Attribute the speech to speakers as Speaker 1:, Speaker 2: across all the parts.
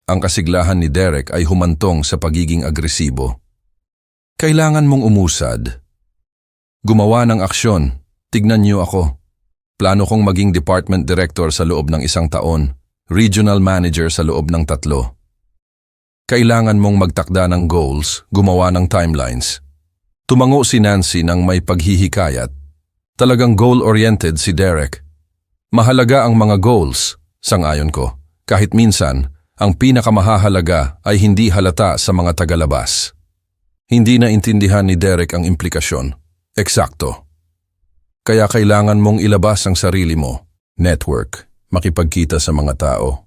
Speaker 1: Ang kasiglahan ni Derek ay humantong sa pagiging agresibo. Kailangan mong umusad. Gumawa ng aksyon. Tignan niyo ako. Plano kong maging department director sa loob ng 1 taon, regional manager sa loob ng 3. Kailangan mong magtakda ng goals, gumawa ng timelines. Tumango si Nancy ng may paghihikayat. Talagang goal-oriented si Derek. Mahalaga ang mga goals, sang-ayon ko. Kahit minsan, ang pinakamahalaga ay hindi halata sa mga tagalabas. Hindi naintindihan ni Derek ang implikasyon. Eksakto. Kaya kailangan mong ilabas ang sarili mo. Network, makipagkita sa mga tao.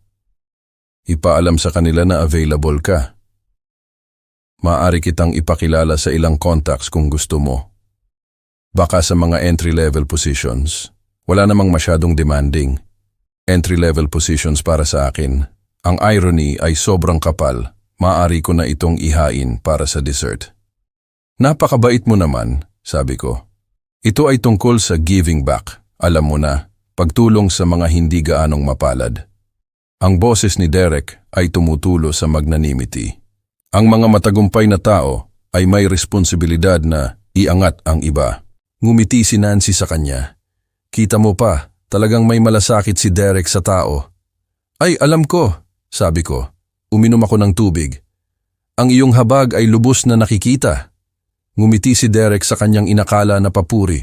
Speaker 1: Ipaalam sa kanila na available ka. Maaari kitang ipakilala sa ilang contacts kung gusto mo. Baka sa mga entry-level positions. Wala namang masyadong demanding. Entry-level positions para sa akin. Ang irony ay sobrang kapal. Maaari ko na itong ihain para sa dessert. Napakabait mo naman, sabi ko. Ito ay tungkol sa giving back. Alam mo na, pagtulong sa mga hindi gaanong mapalad. Ang boses ni Derek ay tumutulo sa magnanimity. Ang mga matagumpay na tao ay may responsibilidad na iangat ang iba. Ngumiti si Nancy sa kanya. Kita mo pa, talagang may malasakit si Derek sa tao. Ay, alam ko, sabi ko. Uminom ako ng tubig. Ang iyong habag ay lubos na nakikita. Ngumiti si Derek sa kanyang inakala na papuri.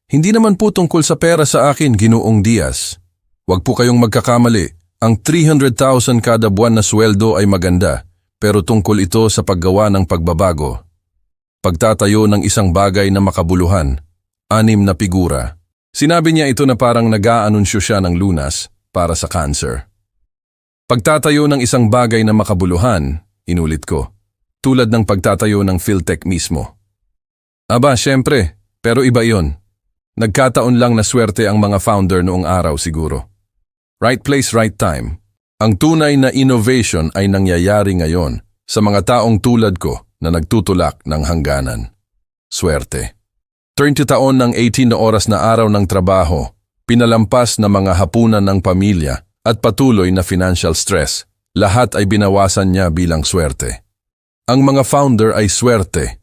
Speaker 1: Hindi naman po tungkol sa pera sa akin, Ginoong Diaz. Huwag po kayong magkakamali. Ang 300,000 kada buwan na sweldo ay maganda, pero tungkol ito sa paggawa ng pagbabago. Pagtatayo ng isang bagay na makabuluhan, 6 na figura. Sinabi niya ito na parang nag-aanunsyo siya ng lunas para sa cancer. Pagtatayo ng isang bagay na makabuluhan, inulit ko, tulad ng pagtatayo ng PhilTech mismo. Aba, syempre, pero iba yon. Nagkataon lang na swerte ang mga founder noong araw siguro. Right place, right time. Ang tunay na innovation ay nangyayari ngayon sa mga taong tulad ko na nagtutulak ng hangganan. Swerte. 30 taon ng 18 na oras na araw ng trabaho, pinalampas na mga hapunan ng pamilya at patuloy na financial stress, lahat ay binawasan niya bilang swerte. Ang mga founder ay swerte.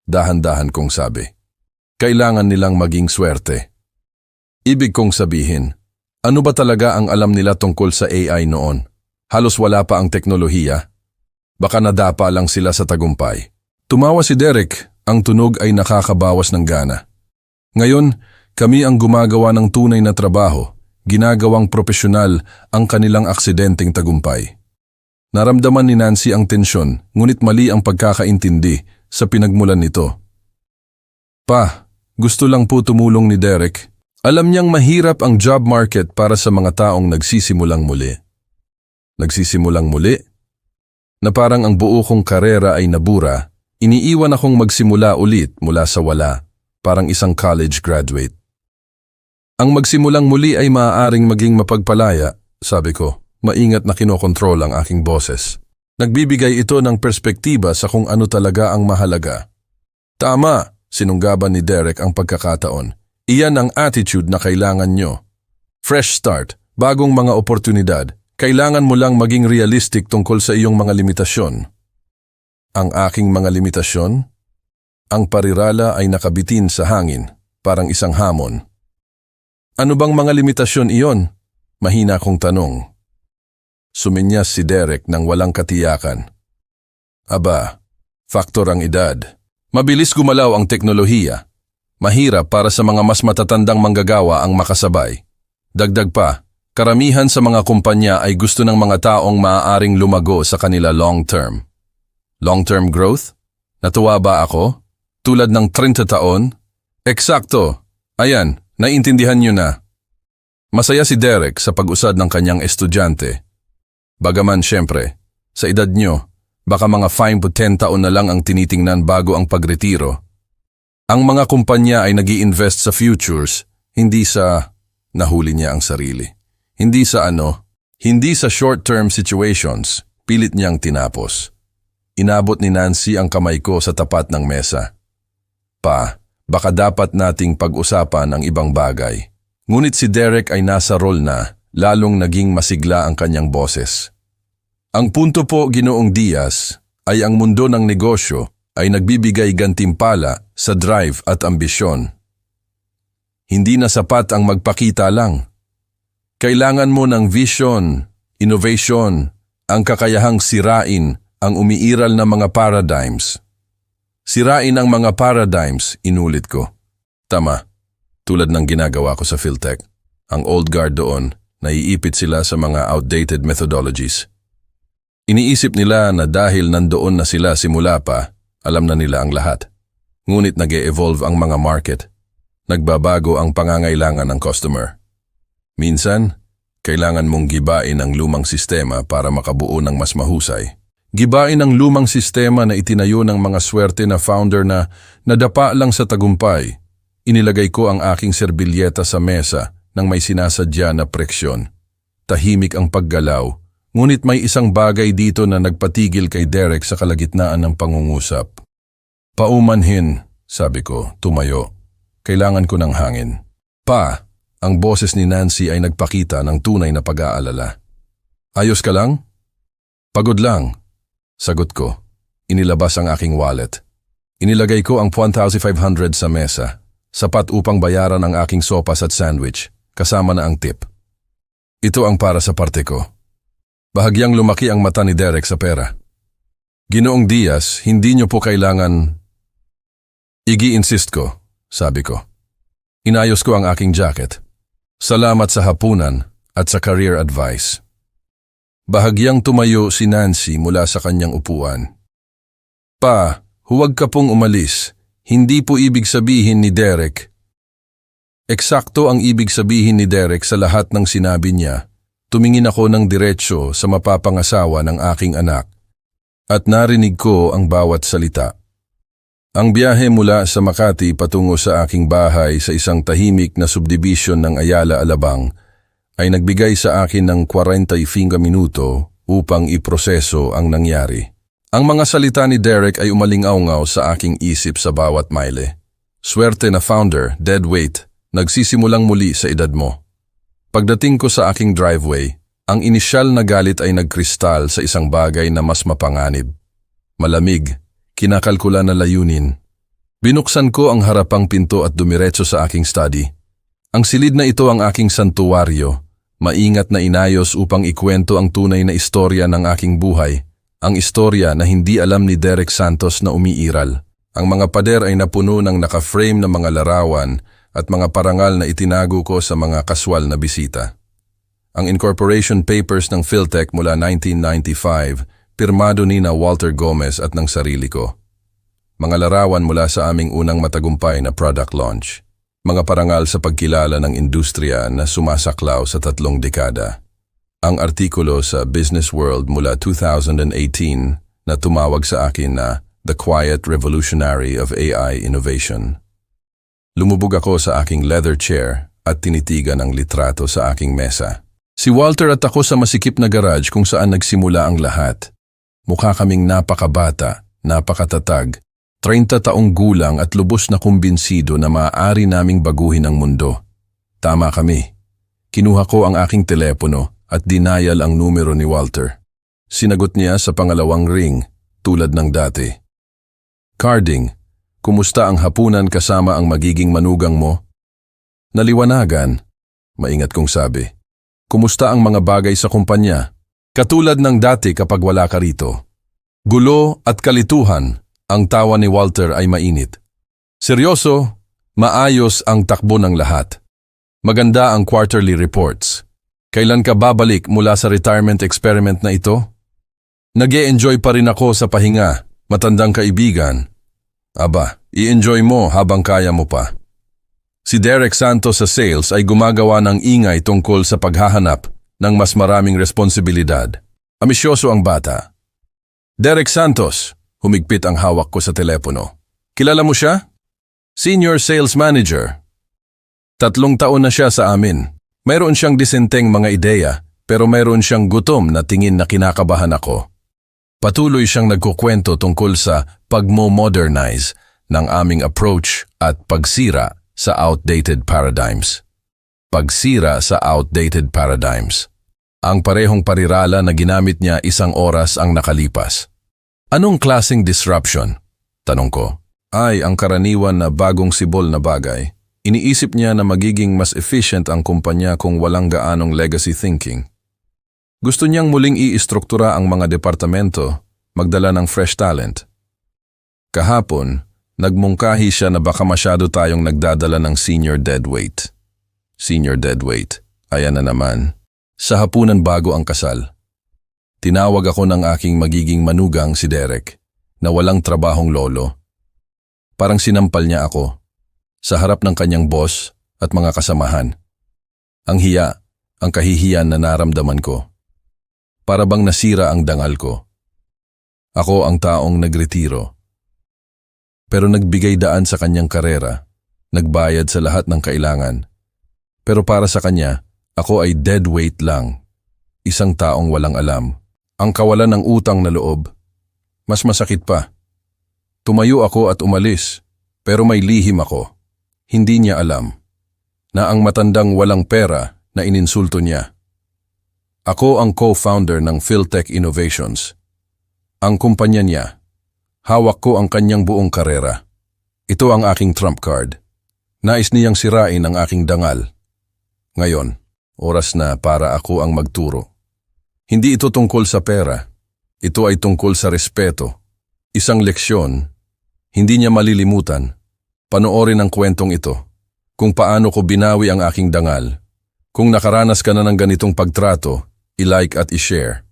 Speaker 1: Dahan-dahan kong sabi. Kailangan nilang maging swerte. Ibig kong sabihin, ano ba talaga ang alam nila tungkol sa AI noon? Halos wala pa ang teknolohiya. Baka nadapa lang sila sa tagumpay. Tumawa si Derek, ang tunog ay nakakabawas ng gana. Ngayon, kami ang gumagawa ng tunay na trabaho, ginagawang propesyonal ang kanilang aksidenteng tagumpay. Naramdaman ni Nancy ang tensyon, ngunit mali ang pagkakaintindi sa pinagmulan nito. Pa, gusto lang po tumulong ni Derek. Alam niyang mahirap ang job market para sa mga taong nagsisimulang muli. Nagsisimulang muli? Na parang ang buo kong karera ay nabura, iniiwan akong magsimula ulit mula sa wala, parang isang college graduate. Ang magsimulang muli ay maaaring maging mapagpalaya, sabi ko, maingat na kinokontrol ang aking boses. Nagbibigay ito ng perspektiba sa kung ano talaga ang mahalaga. Tama, sinunggaban ni Derek ang pagkakataon. Iyan ang attitude na kailangan nyo. Fresh start, bagong mga oportunidad. Kailangan mo lang maging realistic tungkol sa iyong mga limitasyon. Ang aking mga limitasyon? Ang parirala ay nakabitin sa hangin, parang isang hamon. Ano bang mga limitasyon iyon? Mahina kong tanong. Suminyas si Derek nang walang katiyakan. Aba, faktor ang edad. Mabilis gumalaw ang teknolohiya. Mahirap para sa mga mas matatandang manggagawa ang makasabay. Dagdag pa, karamihan sa mga kumpanya ay gusto ng mga taong maaaring lumago sa kanila long-term. Long-term growth? Natuwa ba ako? Tulad ng 30 taon? Eksakto. Ayan, naiintindihan nyo na. Masaya si Derek sa pag-usad ng kanyang estudyante. Bagaman siyempre, sa edad nyo, baka mga 5 to 10 taon na lang ang tinitingnan bago ang pagretiro. Ang mga kumpanya ay nag-i-invest sa futures, hindi sa nahuli niya ang sarili. Hindi sa short-term situations, pilit niyang tinapos. Inabot ni Nancy ang kamay ko sa tapat ng mesa. Pa, baka dapat nating pag-usapan ang ibang bagay. Ngunit si Derek ay nasa role na, lalong naging masigla ang kanyang boses. Ang punto po, Ginoong Diaz, ay ang mundo ng negosyo ay nagbibigay gantimpala sa drive at ambisyon. Hindi na sapat ang magpakita lang. Kailangan mo ng vision, innovation, ang kakayahang sirain ang umiiral na mga paradigms. Sirain ang mga paradigms, inulit ko. Tama, tulad ng ginagawa ko sa PhilTech. Ang old guard doon, naiipit sila sa mga outdated methodologies. Iniisip nila na dahil nandoon na sila simula pa, alam na nila ang lahat. Ngunit nag-e-evolve ang mga market. Nagbabago ang pangangailangan ng customer. Minsan, kailangan mong gibain ang lumang sistema para makabuo ng mas mahusay. Gibain ang lumang sistema na itinayo ng mga swerte na founder na nadapa lang sa tagumpay. Inilagay ko ang aking serbilyeta sa mesa nang may sinasadya na preksyon. Tahimik ang paggalaw, ngunit may isang bagay dito na nagpatigil kay Derek sa kalagitnaan ng pangungusap. Paumanhin, sabi ko, tumayo. Kailangan ko ng hangin. Pa, ang boses ni Nancy ay nagpakita ng tunay na pag-aalala. Ayos ka lang? Pagod lang. Sagot ko. Inilabas ang aking wallet. Inilagay ko ang 1,500 sa mesa, sapat upang bayaran ang aking sopas at sandwich, kasama na ang tip. Ito ang para sa parte ko. Bahagyang lumaki ang mata ni Derek sa pera. Ginoong Diaz, hindi niyo po kailangan... Igi-insist ko, sabi ko. Inayos ko ang aking jacket. Salamat sa hapunan at sa career advice. Bahagyang tumayo si Nancy mula sa kanyang upuan. Pa, huwag ka pong umalis. Hindi po ibig sabihin ni Derek. Eksakto ang ibig sabihin ni Derek sa lahat ng sinabi niya. Tumingin ako ng diretsyo sa mapapangasawa ng aking anak at narinig ko ang bawat salita. Ang biyahe mula sa Makati patungo sa aking bahay sa isang tahimik na subdivision ng Ayala, Alabang ay nagbigay sa akin ng 45 minuto upang iproseso ang nangyari. Ang mga salita ni Derek ay umalingaw-ngaw sa aking isip sa bawat mile. Swerte na founder, dead weight, nagsisimulang muli sa edad mo. Pagdating ko sa aking driveway, ang inisyal na galit ay nagkristal sa isang bagay na mas mapanganib. Malamig, kinakalkula na layunin. Binuksan ko ang harapang pinto at dumiretso sa aking study. Ang silid na ito ang aking santuwaryo, maingat na inayos upang ikwento ang tunay na istorya ng aking buhay, ang istorya na hindi alam ni Derek Santos na umiiral. Ang mga pader ay napuno ng naka-frame na mga larawan at mga parangal na itinago ko sa mga kaswal na bisita. Ang incorporation papers ng PhilTech mula 1995, pirmado ni na Walter Gomez at ng sarili ko. Mga larawan mula sa aming unang matagumpay na product launch. Mga parangal sa pagkilala ng industriya na sumasaklaw sa 3 dekada. Ang artikulo sa Business World mula 2018 na tumawag sa akin na The Quiet Revolutionary of AI Innovation. Lumubog ako sa aking leather chair at tinitigan ang litrato sa aking mesa. Si Walter at ako sa masikip na garage kung saan nagsimula ang lahat. Mukha kaming napakabata, napakatatag, 30 taong gulang at lubos na kumbinsido na maaari naming baguhin ang mundo. Tama kami. Kinuha ko ang aking telepono at dinayal ang numero ni Walter. Sinagot niya sa pangalawang ring, tulad ng dati. Carding, kumusta ang hapunan kasama ang magiging manugang mo? Naliwanagan, maingat kong sabi. Kumusta ang mga bagay sa kumpanya? Katulad ng dati kapag wala ka rito. Gulo at kalituhan. Ang tawa ni Walter ay mainit. Seryoso, maayos ang takbo ng lahat. Maganda ang quarterly reports. Kailan ka babalik mula sa retirement experiment na ito? Nag-e-enjoy pa rin ako sa pahinga, matandang kaibigan. Aba, i-enjoy mo habang kaya mo pa. Si Derek Santos sa sales ay gumagawa ng ingay tungkol sa paghahanap ng mas maraming responsibilidad. Ambisyoso ang bata. Derek Santos, humigpit ang hawak ko sa telepono. Kilala mo siya? Senior Sales Manager. 3 taon na siya sa amin. Mayroon siyang disenteng mga ideya, pero mayroon siyang gutom na tingin na kinakabahan ako. Patuloy siyang nagkukwento tungkol sa pagmo-modernize ng aming approach at pagsira sa outdated paradigms. Pagsira sa outdated paradigms. Ang parehong parirala na ginamit niya 1 oras ang nakalipas. Anong klaseng disruption? Tanong ko. Ay, ang karaniwan na bagong sibol na bagay. Iniisip niya na magiging mas efficient ang kumpanya kung walang gaanong legacy thinking. Gusto niyang muling iistruktura ang mga departamento, magdala ng fresh talent. Kahapon, nagmungkahi siya na baka masyado tayong nagdadala ng senior deadweight. Senior deadweight, ayan na naman. Sa hapunan bago ang kasal. Tinawag ako ng aking magiging manugang si Derek, na walang trabahong lolo. Parang sinampal niya ako, sa harap ng kanyang boss at mga kasamahan. Ang hiya, ang kahihiyan na naramdaman ko. Para bang nasira ang dangal ko. Ako ang taong nagretiro. Pero nagbigay daan sa kanyang karera, nagbayad sa lahat ng kailangan. Pero para sa kanya, ako ay deadweight lang, isang taong walang alam. Ang kawalan ng utang na loob, mas masakit pa. Tumayo ako at umalis, pero may lihim ako. Hindi niya alam na ang matandang walang pera na ininsulto niya. Ako ang co-founder ng Philtech Innovations. Ang kumpanya niya, hawak ko ang kanyang buong karera. Ito ang aking trump card. Nais niyang sirain ang aking dangal. Ngayon, oras na para ako ang magturo. Hindi ito tungkol sa pera. Ito ay tungkol sa respeto. Isang leksyon, hindi niya malilimutan. Panoorin ang kwentong ito. Kung paano ko binawi ang aking dangal. Kung nakaranas ka na ng ganitong pagtrato, i-like at i-share.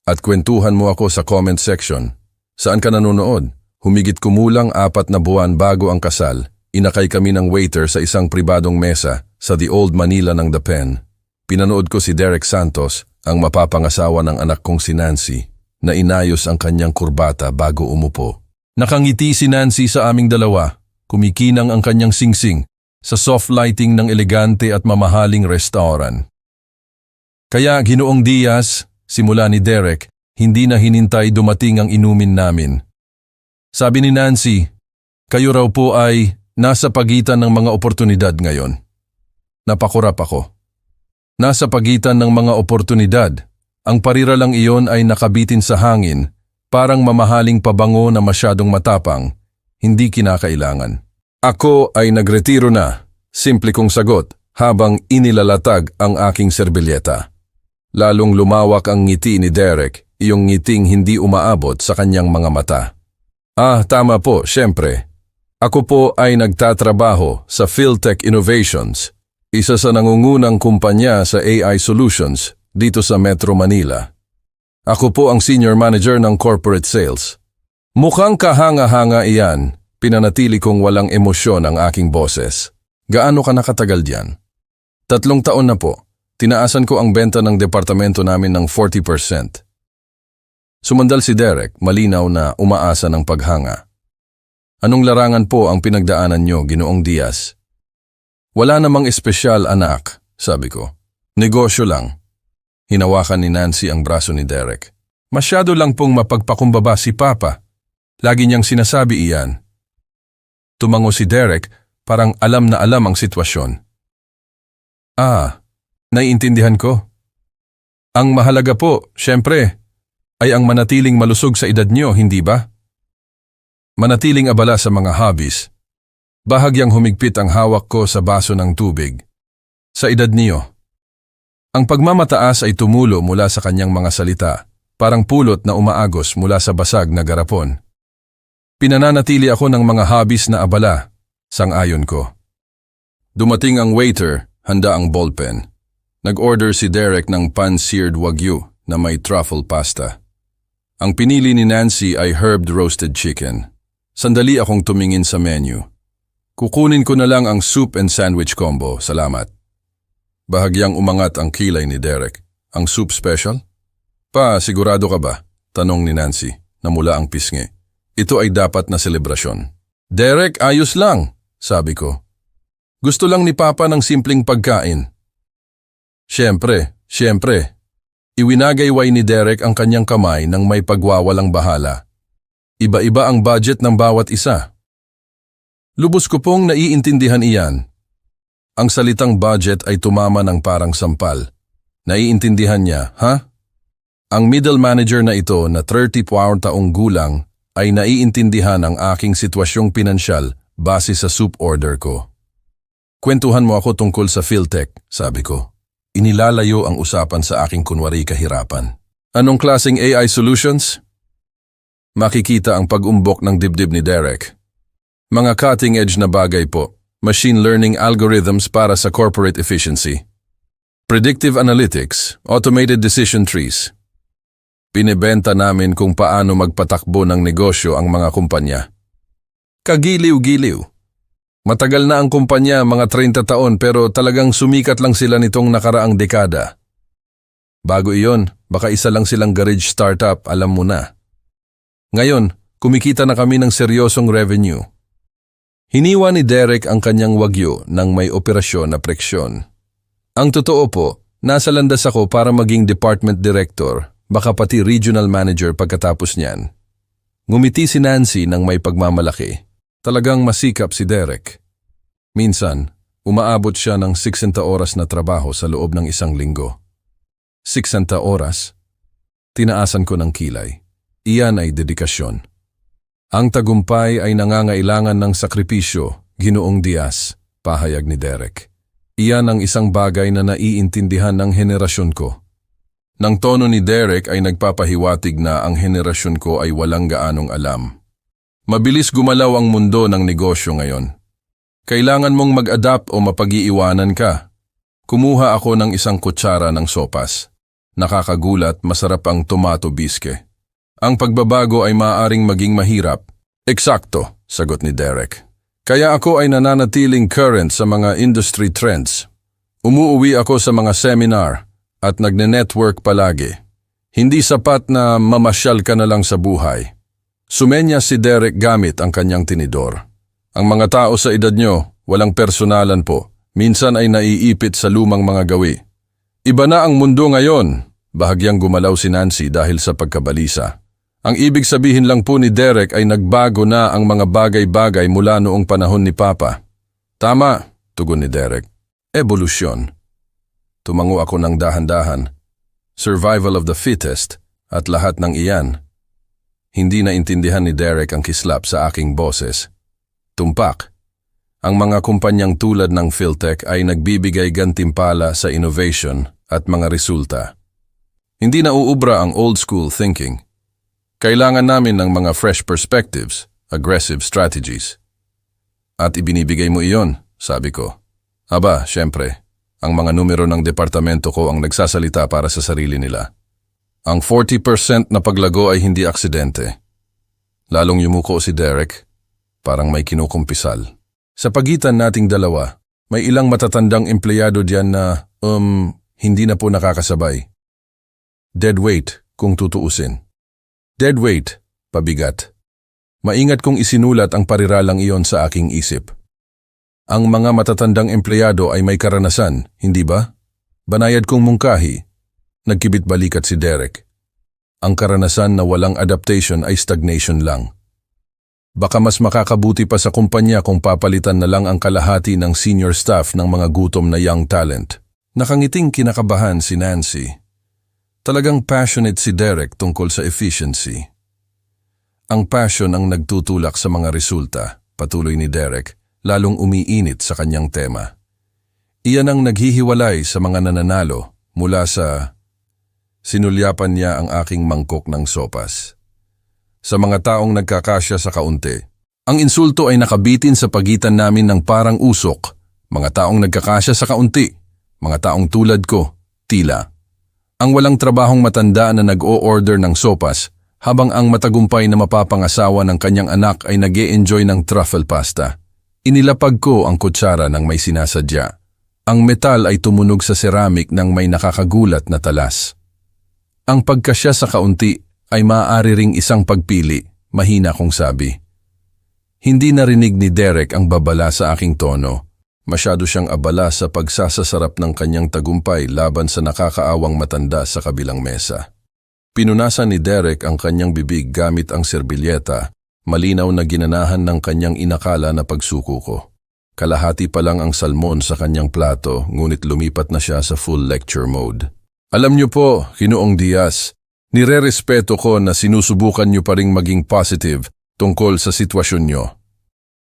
Speaker 1: At kwentuhan mo ako sa comment section. Saan ka nanonood? Humigit kumulang 4 na buwan bago ang kasal, inakay kami ng waiter sa isang pribadong mesa sa The Old Manila ng The Pen. Pinanood ko si Derek Santos, ang mapapangasawa ng anak kong si Nancy, na inayos ang kanyang kurbata bago umupo. Nakangiti si Nancy sa aming dalawa. Kumikinang ang kanyang singsing sa soft lighting ng elegante at mamahaling restaurant. Kaya Ginoong Diaz, simula ni Derek, hindi na hinintay dumating ang inumin namin. Sabi ni Nancy, kayo raw po ay nasa pagitan ng mga oportunidad ngayon. Napakurap ako. Nasa pagitan ng mga oportunidad, ang pariralang iyon ay nakabitin sa hangin, parang mamahaling pabango na masyadong matapang, hindi kinakailangan. Ako ay nagretiro na, simple kong sagot, habang inilalatag ang aking serbilyeta. Lalong lumawak ang ngiti ni Derek, iyong ngiting hindi umaabot sa kanyang mga mata. Tama po, syempre. Ako po ay nagtatrabaho sa Philtech Innovations, isa sa nangungunang kumpanya sa AI Solutions dito sa Metro Manila. Ako po ang Senior Manager ng Corporate Sales. Mukhang kahanga-hanga iyan, pinanatili kong walang emosyon ang aking boses. Gaano ka nakatagal diyan? 3 taon na po. Tinaasan ko ang benta ng departamento namin ng 40%. Sumandal si Derek, malinaw na umaasa ng paghanga. Anong larangan po ang pinagdaanan niyo, Ginoong Diaz? Wala namang espesyal, anak, sabi ko. Negosyo lang. Hinawakan ni Nancy ang braso ni Derek. Masyado lang pong mapagpakumbaba si Papa. Lagi niyang sinasabi iyan. Tumango si Derek, parang alam na alam ang sitwasyon. Naiintindihan ko. Ang mahalaga po, syempre, ay ang manatiling malusog sa edad niyo, hindi ba? Manatiling abala sa mga hobbies. Bahagyang humigpit ang hawak ko sa baso ng tubig. Sa edad niyo. Ang pagmamataas ay tumulo mula sa kanyang mga salita, parang pulot na umaagos mula sa basag na garapon. Pinananatili ako ng mga hobbies na abala, sang-ayon ko. Dumating ang waiter, handa ang ballpen. Nag-order si Derek ng pan-seared wagyu na may truffle pasta. Ang pinili ni Nancy ay herbed roasted chicken. Sandali akong tumingin sa menu. Kukunin ko na lang ang soup and sandwich combo, salamat. Bahagyang umangat ang kilay ni Derek. Ang soup special? Sigurado ka ba? Tanong ni Nancy, na mula ang pisngi. Ito ay dapat na selebrasyon. Derek, ayos lang, sabi ko. Gusto lang ni Papa ng simpleng pagkain. Siyempre. Iwinagayway ni Derek ang kanyang kamay ng may pagwawalang bahala. Iba-iba ang budget ng bawat isa. Lubos ko pong naiintindihan iyan. Ang salitang budget ay tumama ng parang sampal. Naiintindihan niya, ha? Ang middle manager na ito na 34 taong gulang ay naiintindihan ang aking sitwasyong pinansyal base sa soup order ko. Kwentuhan mo ako tungkol sa PhilTech, sabi ko. Inilalayo ang usapan sa aking kunwari kahirapan. Anong klaseng AI solutions? Makikita ang pag-umbok ng dibdib ni Derek. Mga cutting-edge na bagay po. Machine learning algorithms para sa corporate efficiency. Predictive analytics, automated decision trees. Pinibenta namin kung paano magpatakbo ng negosyo ang mga kumpanya. Kagiliw-giliw. Matagal na ang kumpanya, mga 30 taon, pero talagang sumikat lang sila nitong nakaraang dekada. Bago iyon, baka isa lang silang garage startup, alam mo na. Ngayon, kumikita na kami ng seryosong revenue. Hiniwa ni Derek ang kanyang wagyu ng may operasyon na preksyon. Ang totoo po, nasa landas ako para maging department director, baka pati regional manager pagkatapos niyan. Ngumiti si Nancy ng may pagmamalaki. Talagang masikap si Derek. Minsan, umaabot siya ng 60 oras na trabaho sa loob ng isang linggo. 60 oras? Tinaasan ko ng kilay. Iyan ay dedikasyon. Ang tagumpay ay nangangailangan ng sakripisyo, Ginoong Diaz, pahayag ni Derek. Iyan ang isang bagay na naiintindihan ng henerasyon ko. Nang tono ni Derek ay nagpapahiwatig na ang henerasyon ko ay walang gaanong alam. Mabilis gumalaw ang mundo ng negosyo ngayon. Kailangan mong mag-adapt o mapag-iiwanan ka. Kumuha ako ng isang kutsara ng sopas. Nakakagulat, masarap ang tomato bisque. Ang pagbabago ay maaaring maging mahirap. Eksakto, sagot ni Derek. Kaya ako ay nananatiling current sa mga industry trends. Umuuwi ako sa mga seminar at nagne-network palagi. Hindi sapat na mamasyal ka na lang sa buhay. Sumenya si Derek gamit ang kanyang tinidor. Ang mga tao sa edad nyo, walang personalan po. Minsan ay naiipit sa lumang mga gawi. Iba na ang mundo ngayon. Bahagyang gumalaw si Nancy dahil sa pagkabalisa. Ang ibig sabihin lang po ni Derek ay nagbago na ang mga bagay-bagay mula noong panahon ni Papa. Tama, tugon ni Derek. Evolusyon. Tumango ako ng dahan-dahan. Survival of the fittest at lahat ng iyan. Hindi naintindihan ni Derek ang kislap sa aking boses. Tumpak. Ang mga kumpanyang tulad ng PhilTech ay nagbibigay gantimpala sa innovation at mga resulta. Hindi na uubra ang old school thinking. Kailangan namin ng mga fresh perspectives, aggressive strategies. At ibinibigay mo iyon, sabi ko. Aba, syempre. Ang mga numero ng departamento ko ang nagsasalita para sa sarili nila. Ang 40% na paglago ay hindi aksidente. Lalong yumuko si Derek, parang may kinukumpisal. Sa pagitan nating dalawa, may ilang matatandang empleyado diyan na, hindi na po nakakasabay. Dead weight, kung tutuusin. Dead weight, pabigat. Maingat kong isinulat ang pariralang iyon sa aking isip. Ang mga matatandang empleyado ay may karanasan, hindi ba? Banayad kong mungkahi. Nagkibit balikat si Derek. Ang karanasan na walang adaptation ay stagnation lang. Baka mas makakabuti pa sa kumpanya kung papalitan na lang ang kalahati ng senior staff ng mga gutom na young talent. Nakangiting kinakabahan si Nancy. Talagang passionate si Derek tungkol sa efficiency. Ang passion ang nagtutulak sa mga resulta, patuloy ni Derek, lalong umiinit sa kanyang tema. Iyan ang naghihiwalay sa mga nananalo mula sa... Sinulyapan niya ang aking mangkok ng sopas. Sa mga taong nagkakasya sa kaunti, ang insulto ay nakabitin sa pagitan namin ng parang usok. Mga taong nagkakasya sa kaunti, mga taong tulad ko, tila. Ang walang trabahong matanda na nag-o-order ng sopas habang ang matagumpay na mapapangasawa ng kanyang anak ay nag-e-enjoy ng truffle pasta. Inilapag ko ang kutsara ng may sinasadya. Ang metal ay tumunog sa ceramic ng may nakakagulat na talas. Ang pagkasya sa kaunti ay maaari ring isang pagpili, mahina kong sabi. Hindi narinig ni Derek ang babala sa aking tono. Masyado siyang abala sa pagsasasarap ng kanyang tagumpay laban sa nakakaawang matanda sa kabilang mesa. Pinunasan ni Derek ang kanyang bibig gamit ang serbilyeta, malinaw na ginanahan ng kanyang inakala na pagsuko ko. Kalahati pa lang ang salmon sa kanyang plato, ngunit lumipat na siya sa full lecture mode. Alam niyo po, Ginoong Diaz, nirerespeto ko na sinusubukan niyo pa ring maging positive tungkol sa sitwasyon niyo.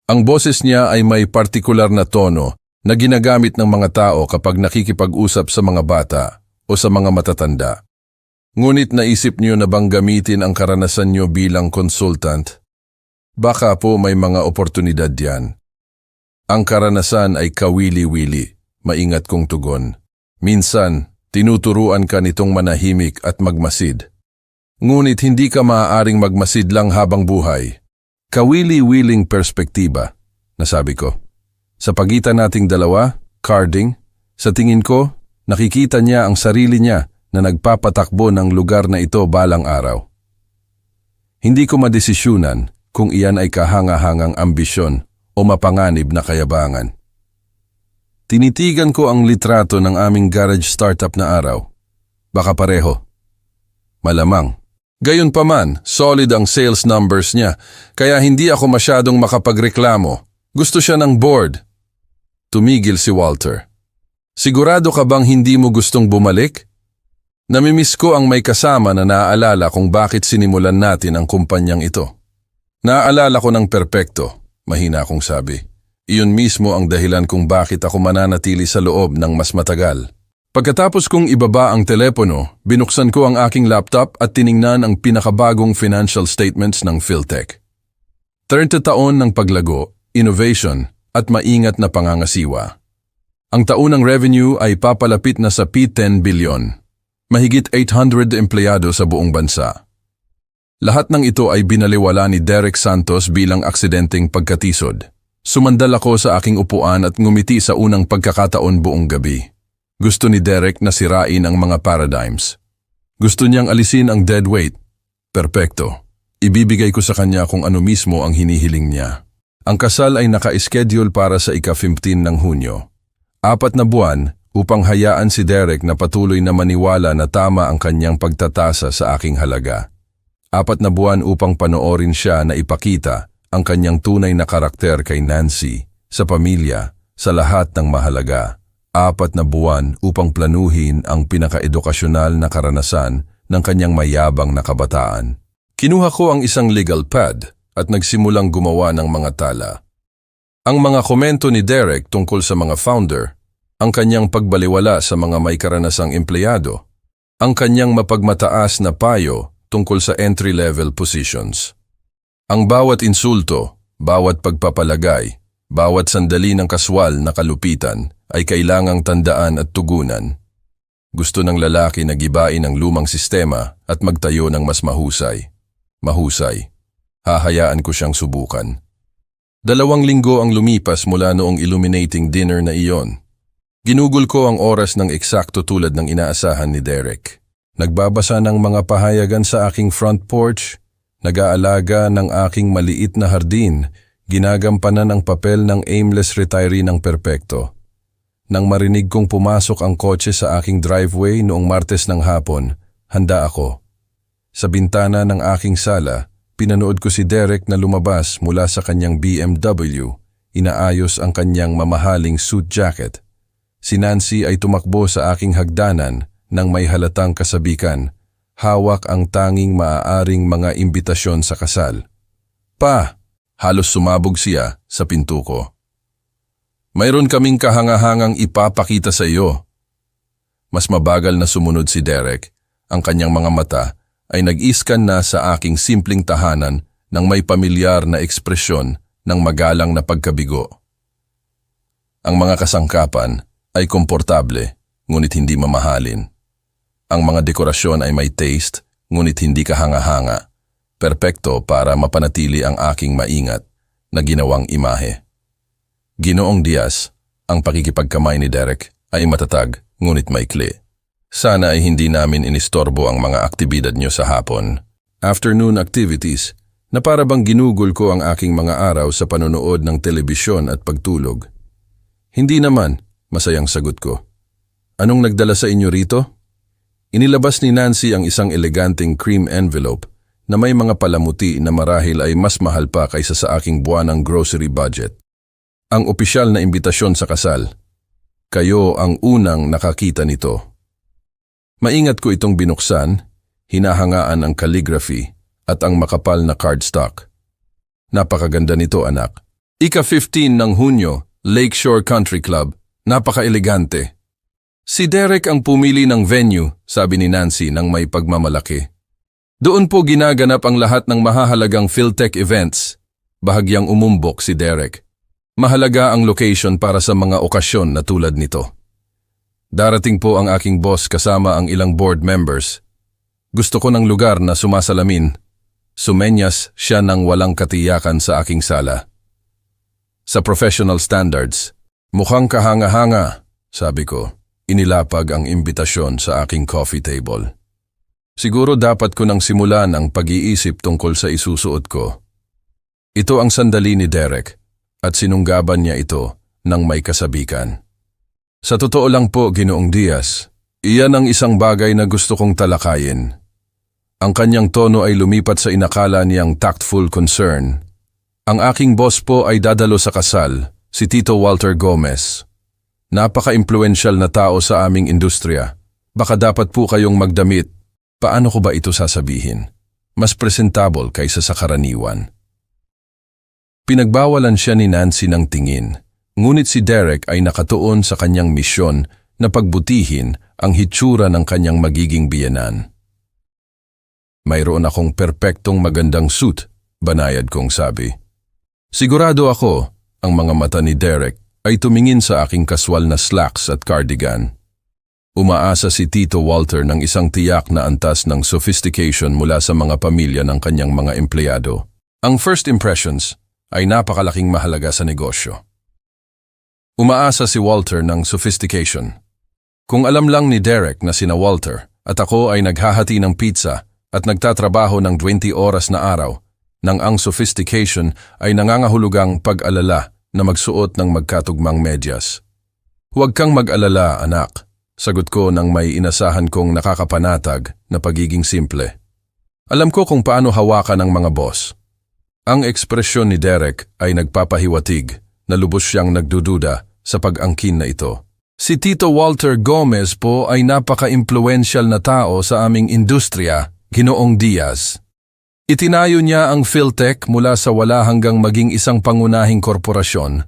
Speaker 1: Ang boses niya ay may partikular na tono na ginagamit ng mga tao kapag nakikipag-usap sa mga bata o sa mga matatanda. Ngunit naisip niyo na bang gamitin ang karanasan niyo bilang consultant? Baka po may mga oportunidad diyan. Ang karanasan ay kawili-wili, maingat kong tugon. Minsan, tinuturuan ka nitong manahimik at magmasid. Ngunit hindi ka maaaring magmasid lang habang buhay. Kawili-wiling perspektiba, nasabi ko. Sa pagitan nating dalawa, carding, sa tingin ko, nakikita niya ang sarili niya na nagpapatakbo ng lugar na ito balang araw. Hindi ko madesisyunan kung iyan ay kahanga-hangang ambisyon o mapanganib na kayabangan. Tinitigan ko ang litrato ng aming garage startup na araw. Baka pareho. Malamang. Gayunpaman, solid ang sales numbers niya, kaya hindi ako masyadong makapagreklamo. Gusto siya ng board. Tumigil si Walter. Sigurado ka bang hindi mo gustong bumalik? Namimiss ko ang may kasama na naaalala kung bakit sinimulan natin ang kumpanyang ito. Naaalala ko ng perpekto, mahina akong sabi. Iyon mismo ang dahilan kung bakit ako mananatili sa loob ng mas matagal. Pagkatapos kong ibaba ang telepono, binuksan ko ang aking laptop at tiningnan ang pinakabagong financial statements ng Philtech. 30 taon ng paglago, innovation, at maingat na pangangasiwa. Ang taunang revenue ay papalapit na sa P10 billion. Mahigit 800 empleyado sa buong bansa. Lahat ng ito ay binaliwala ni Derek Santos bilang aksidenteng pagkatisod. Sumandal ako sa aking upuan at ngumiti sa unang pagkakataon buong gabi. Gusto ni Derek na sirain ang mga paradigms. Gusto niyang alisin ang dead weight. Perpekto. Ibibigay ko sa kanya kung ano mismo ang hinihiling niya. Ang kasal ay naka-schedule para sa ika-15 ng Hunyo. 4 na buwan upang hayaan si Derek na patuloy na maniwala na tama ang kanyang pagtatasa sa aking halaga. 4 na buwan upang panoorin siya na ipakita ang kanyang tunay na karakter kay Nancy, sa pamilya, sa lahat ng mahalaga. 4 na buwan upang planuhin ang pinaka-edukasyonal na karanasan ng kanyang mayabang na kabataan. Kinuha ko ang isang legal pad at nagsimulang gumawa ng mga tala. Ang mga komento ni Derek tungkol sa mga founder, ang kanyang pagbaliwala sa mga may karanasang empleyado, ang kanyang mapagmataas na payo tungkol sa entry-level positions. Ang bawat insulto, bawat pagpapalagay, bawat sandali ng kaswal na kalupitan ay kailangang tandaan at tugunan. Gusto ng lalaki na gibain ang lumang sistema at magtayo ng mas mahusay. Mahusay. Hahayaan ko siyang subukan. 2 linggo ang lumipas mula noong illuminating dinner na iyon. Ginugol ko ang oras ng eksakto tulad ng inaasahan ni Derek. Nagbabasa ng mga pahayagan sa aking front porch, nag-aalaga ng aking maliit na hardin, ginagampanan ang papel ng aimless retiree ng perpekto. Nang marinig kong pumasok ang kotse sa aking driveway noong Martes ng hapon, handa ako. Sa bintana ng aking sala, pinanood ko si Derek na lumabas mula sa kanyang BMW, inaayos ang kanyang mamahaling suit jacket. Si Nancy ay tumakbo sa aking hagdanan nang may halatang kasabikan, hawak ang tanging maaaring mga imbitasyon sa kasal. Pa! Halos sumabog siya sa pinto ko. Mayroon kaming kahangahangang ipapakita sa iyo. Mas mabagal na sumunod si Derek. Ang kanyang mga mata ay nag-iskan na sa aking simpleng tahanan ng may pamilyar na ekspresyon ng magalang na pagkabigo. Ang mga kasangkapan ay komportable, ngunit hindi mamahalin. Ang mga dekorasyon ay may taste, ngunit hindi kahanga-hanga. Perpekto para mapanatili ang aking maingat na ginawang imahe. Ginoong Diaz, ang pakikipagkamay ni Derek ay matatag, ngunit maikli. Sana ay hindi namin inistorbo ang mga aktibidad niyo sa hapon. Afternoon activities, na para bang ginugol ko ang aking mga araw sa panonood ng telebisyon at pagtulog. Hindi naman, masayang sagot ko. Anong nagdala sa inyo rito? Inilabas ni Nancy ang isang eleganteng cream envelope na may mga palamuti na marahil ay mas mahal pa kaysa sa aking buwanang grocery budget. Ang opisyal na imbitasyon sa kasal. Kayo ang unang nakakita nito. Maingat ko itong binuksan, hinahangaan ang calligraphy at ang makapal na cardstock. Napakaganda nito, anak. Ika-15 ng Hunyo, Lakeshore Country Club. Napaka-elegante. Si Derek ang pumili ng venue, sabi ni Nancy nang may pagmamalaki. Doon po ginaganap ang lahat ng mahahalagang PhilTech events. Bahagyang umumbok si Derek. Mahalaga ang location para sa mga okasyon na tulad nito. Darating po ang aking boss kasama ang ilang board members. Gusto ko ng lugar na sumasalamin. Sumenyas siya ng walang katiyakan sa aking sala. Sa professional standards, mukhang kahanga-hanga, sabi ko. Inilapag ang imbitasyon sa aking coffee table. Siguro dapat ko nang simulan ang pag-iisip tungkol sa isusuot ko. Ito ang sandali ni Derek at sinunggaban niya ito ng may kasabikan. Sa totoo lang po, Ginoong Diaz, iyan ang isang bagay na gusto kong talakayin. Ang kanyang tono ay lumipat sa inakala niyang tactful concern. Ang aking boss po ay dadalo sa kasal, si Tito Walter Gomez. Napaka-impluensyal na tao sa aming industriya. Baka dapat po kayong magdamit. Paano ko ba ito sasabihin? Mas presentable kaysa sa karaniwan. Pinagbawalan siya ni Nancy ng tingin, ngunit si Derek ay nakatuon sa kanyang misyon na pagbutihin ang hitsura ng kanyang magiging biyenan. Mayroon akong perpektong magandang suit, banayad kong sabi. Sigurado ako, ang mga mata ni Derek ay tumingin sa aking kaswal na slacks at cardigan. Umaasa si Tito Walter ng isang tiyak na antas ng sophistication mula sa mga pamilya ng kanyang mga empleyado. Ang first impressions ay napakalaking mahalaga sa negosyo. Umaasa si Walter ng sophistication. Kung alam lang ni Derek na sina Walter at ako ay naghahati ng pizza at nagtatrabaho ng 20 oras na araw, nang ang sophistication ay nangangahulugang pag-alala na magsuot ng magkatugmang medyas. Huwag kang mag-alala, anak, sagot ko nang may inasahan kong nakakapanatag na pagiging simple. Alam ko kung paano hawakan ng mga boss. Ang ekspresyon ni Derek ay nagpapahiwatig na lubos siyang nagdududa sa pag-angkin na ito. Si Tito Walter Gomez po ay napaka-impluensyal na tao sa aming industriya, Ginoong Diaz. Itinayo niya ang PhilTech mula sa wala hanggang maging isang pangunahing korporasyon.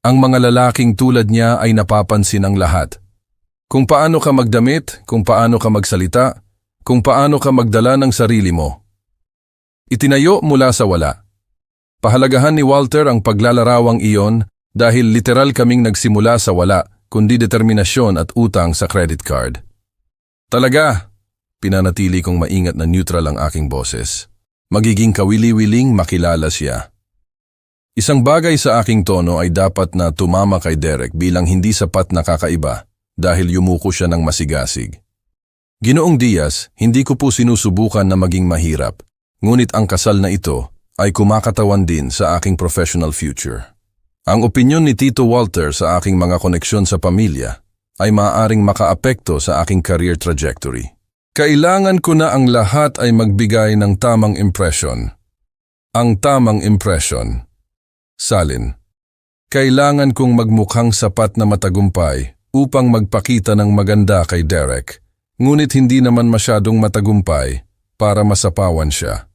Speaker 1: Ang mga lalaking tulad niya ay napapansin ng lahat. Kung paano ka magdamit, kung paano ka magsalita, kung paano ka magdala ng sarili mo. Itinayo mula sa wala. Pahalagahan ni Walter ang paglalarawang iyon dahil literal kaming nagsimula sa wala kundi determinasyon at utang sa credit card. Talaga, pinanatili kong maingat na neutral ang aking boses. Magiging kawili-wiling makilala siya. Isang bagay sa aking tono ay dapat na tumama kay Derek bilang hindi sapat na kakaiba dahil yumuko siya ng masigasig. Ginoong Diaz, hindi ko po sinusubukan na maging mahirap, ngunit ang kasal na ito ay kumakatawan din sa aking professional future. Ang opinyon ni Tito Walter sa aking mga koneksyon sa pamilya ay maaaring makaapekto sa aking career trajectory. Kailangan ko na ang lahat ay magbigay ng tamang impression. Ang tamang impression. Salin. Kailangan kong magmukhang sapat na matagumpay upang magpakita ng maganda kay Derek, ngunit hindi naman masyadong matagumpay para masapawan siya.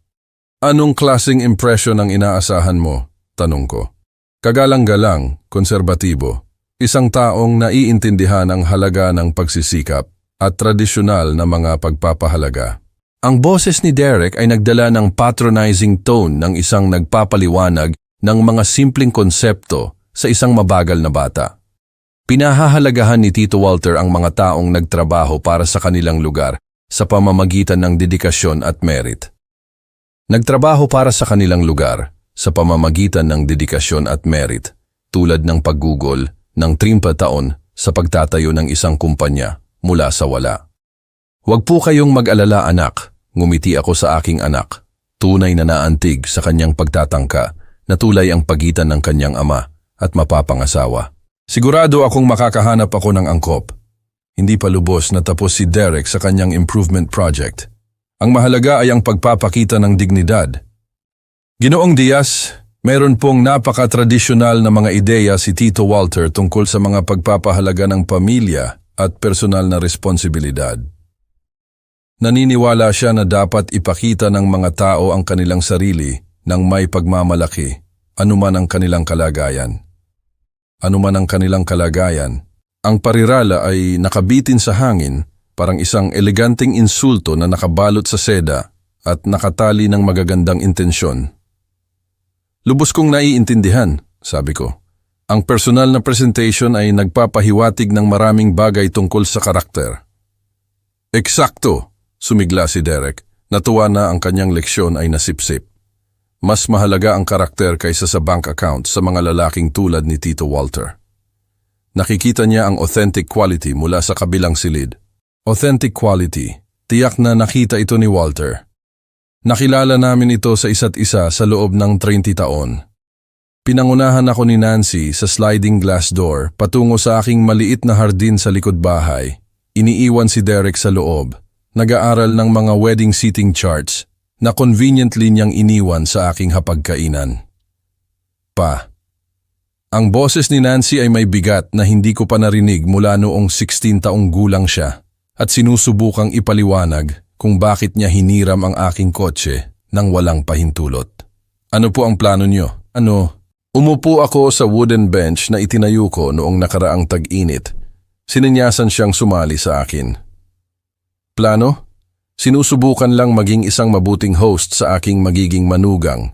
Speaker 1: Anong klaseng impression ang inaasahan mo? Tanong ko. Kagalang-galang, konserbatibo, isang taong naiintindihan ang halaga ng pagsisikap at tradisyonal na mga pagpapahalaga. Ang boses ni Derek ay nagdala ng patronizing tone ng isang nagpapaliwanag ng mga simpleng konsepto sa isang mabagal na bata. Pinahahalagahan ni Tito Walter ang mga taong nagtrabaho para sa kanilang lugar sa pamamagitan ng dedikasyon at merit. Nagtrabaho para sa kanilang lugar sa pamamagitan ng dedikasyon at merit, tulad ng paggugol ng 30 taon sa pagtatayo ng isang kumpanya mula sa wala. Huwag po kayong mag-alala, anak, ngumiti ako sa aking anak, tunay na naantig sa kanyang pagtatangka na tulay ang pagitan ng kanyang ama at mapapangasawa. Sigurado akong makakahanap ako ng angkop. Hindi pa lubos na tapos si Derek sa kanyang improvement project. Ang mahalaga ay ang pagpapakita ng dignidad. Ginoong Diaz, meron pong napaka-tradisyonal na mga ideya si Tito Walter tungkol sa mga pagpapahalaga ng pamilya at personal na responsibilidad. Naniniwala siya na dapat ipakita ng mga tao ang kanilang sarili ng may pagmamalaki, anuman ang kanilang kalagayan. Anuman ang kanilang kalagayan, ang parirala ay nakabitin sa hangin, parang isang eleganteng insulto na nakabalot sa seda at nakatali ng magagandang intensyon. Lubos kong naiintindihan, sabi ko. Ang personal na presentation ay nagpapahiwatig ng maraming bagay tungkol sa karakter. Eksakto, sumigla si Derek. Natuwa na ang kanyang leksyon ay nasipsip. Mas mahalaga ang karakter kaysa sa bank account sa mga lalaking tulad ni Tito Walter. Nakikita niya ang authentic quality mula sa kabilang silid. Authentic quality, tiyak na nakita ito ni Walter. Nakilala namin ito sa isa't isa sa loob ng 30 taon. Pinangunahan ako ni Nancy sa sliding glass door patungo sa aking maliit na hardin sa likod bahay. Iniiwan si Derek sa loob, nag-aaral ng mga wedding seating charts na conveniently niyang iniwan sa aking hapagkainan. Ang boses ni Nancy ay may bigat na hindi ko pa narinig mula noong 16 taong gulang siya at sinusubukang ipaliwanag kung bakit niya hiniram ang aking kotse nang walang pahintulot. Ano po ang plano niyo? Umupo ako sa wooden bench na itinayo ko noong nakaraang tag-init. Sininyasan siyang sumali sa akin. Plano? Sinusubukan lang maging isang mabuting host sa aking magiging manugang.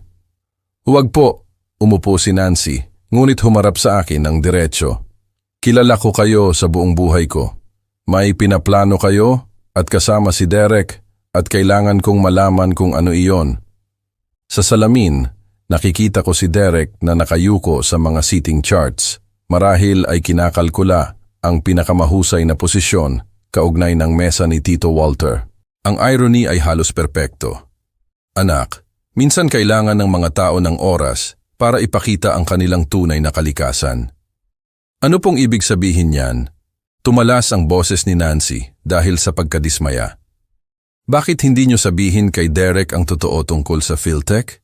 Speaker 1: Huwag po, umupo si Nancy, ngunit humarap sa akin ng diretsyo. Kilala ko kayo sa buong buhay ko. May pinaplano kayo at kasama si Derek at kailangan kong malaman kung ano iyon. Sa salamin, nakikita ko si Derek na nakayuko sa mga seating charts. Marahil ay kinakalkula ang pinakamahusay na posisyon kaugnay ng mesa ni Tito Walter. Ang irony ay halos perpekto. Anak, minsan kailangan ng mga tao ng oras para ipakita ang kanilang tunay na kalikasan. Ano pong ibig sabihin niyan? Tumalas ang boses ni Nancy dahil sa pagkadismaya. Bakit hindi niyo sabihin kay Derek ang totoo tungkol sa Philtech?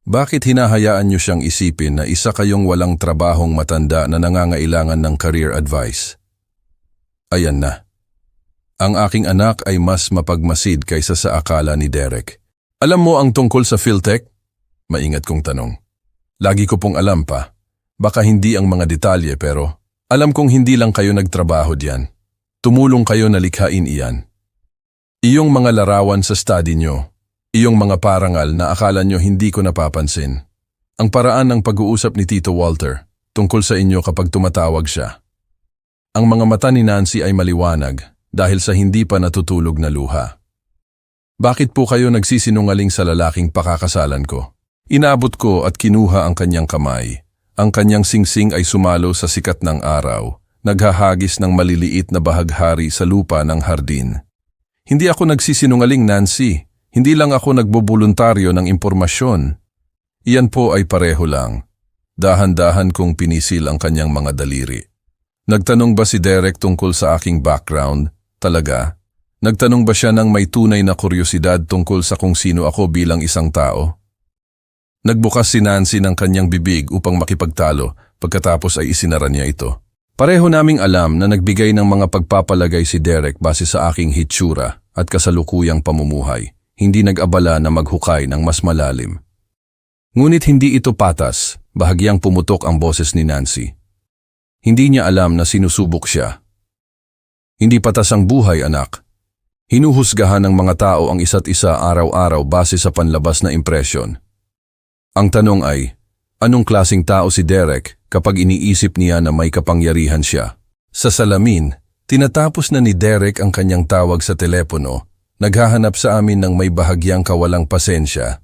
Speaker 1: Bakit hinahayaan niyo siyang isipin na isa kayong walang trabahong matanda na nangangailangan ng career advice? Ayan na. Ang aking anak ay mas mapagmasid kaysa sa akala ni Derek. Alam mo ang tungkol sa Philtech? Maingat kong tanong. Lagi ko pong alam pa. Baka hindi ang mga detalye pero alam kong hindi lang kayo nagtrabaho diyan. Tumulong kayo na likhain iyan. Iyong mga larawan sa study nyo, iyong mga parangal na akala nyo hindi ko napapansin. Ang paraan ng pag-uusap ni Tito Walter tungkol sa inyo kapag tumatawag siya. Ang mga mata ni Nancy ay maliwanag dahil sa hindi pa natutulog na luha. Bakit po kayo nagsisinungaling sa lalaking pakakasalan ko? Inabot ko at kinuha ang kanyang kamay. Ang kanyang singsing ay sumalo sa sikat ng araw, naghahagis ng maliliit na bahaghari sa lupa ng hardin. Hindi ako nagsisinungaling, Nancy. Hindi lang ako nagboboluntaryo ng impormasyon. Iyan po ay pareho lang. Dahan-dahan kong pinisil ang kanyang mga daliri. Nagtanong ba si Derek tungkol sa aking background? Talaga? Nagtanong ba siya ng may tunay na kuryosidad tungkol sa kung sino ako bilang isang tao? Nagbukas si Nancy ng kanyang bibig upang makipagtalo, pagkatapos ay isinara niya ito. Pareho naming alam na nagbigay ng mga pagpapalagay si Derek base sa aking hitsura at kasalukuyang pamumuhay. Hindi nag-abala na maghukay ng mas malalim. Ngunit hindi ito patas, bahagyang pumutok ang boses ni Nancy. Hindi niya alam na sinusubok siya. Hindi patas ang buhay, anak. Hinuhusgahan ng mga tao ang isa't isa araw-araw base sa panlabas na impresyon. Ang tanong ay, anong klaseng tao si Derek kapag iniisip niya na may kapangyarihan siya? Sa salamin, tinatapos na ni Derek ang kanyang tawag sa telepono, naghahanap sa amin ng may bahagyang kawalang pasensya.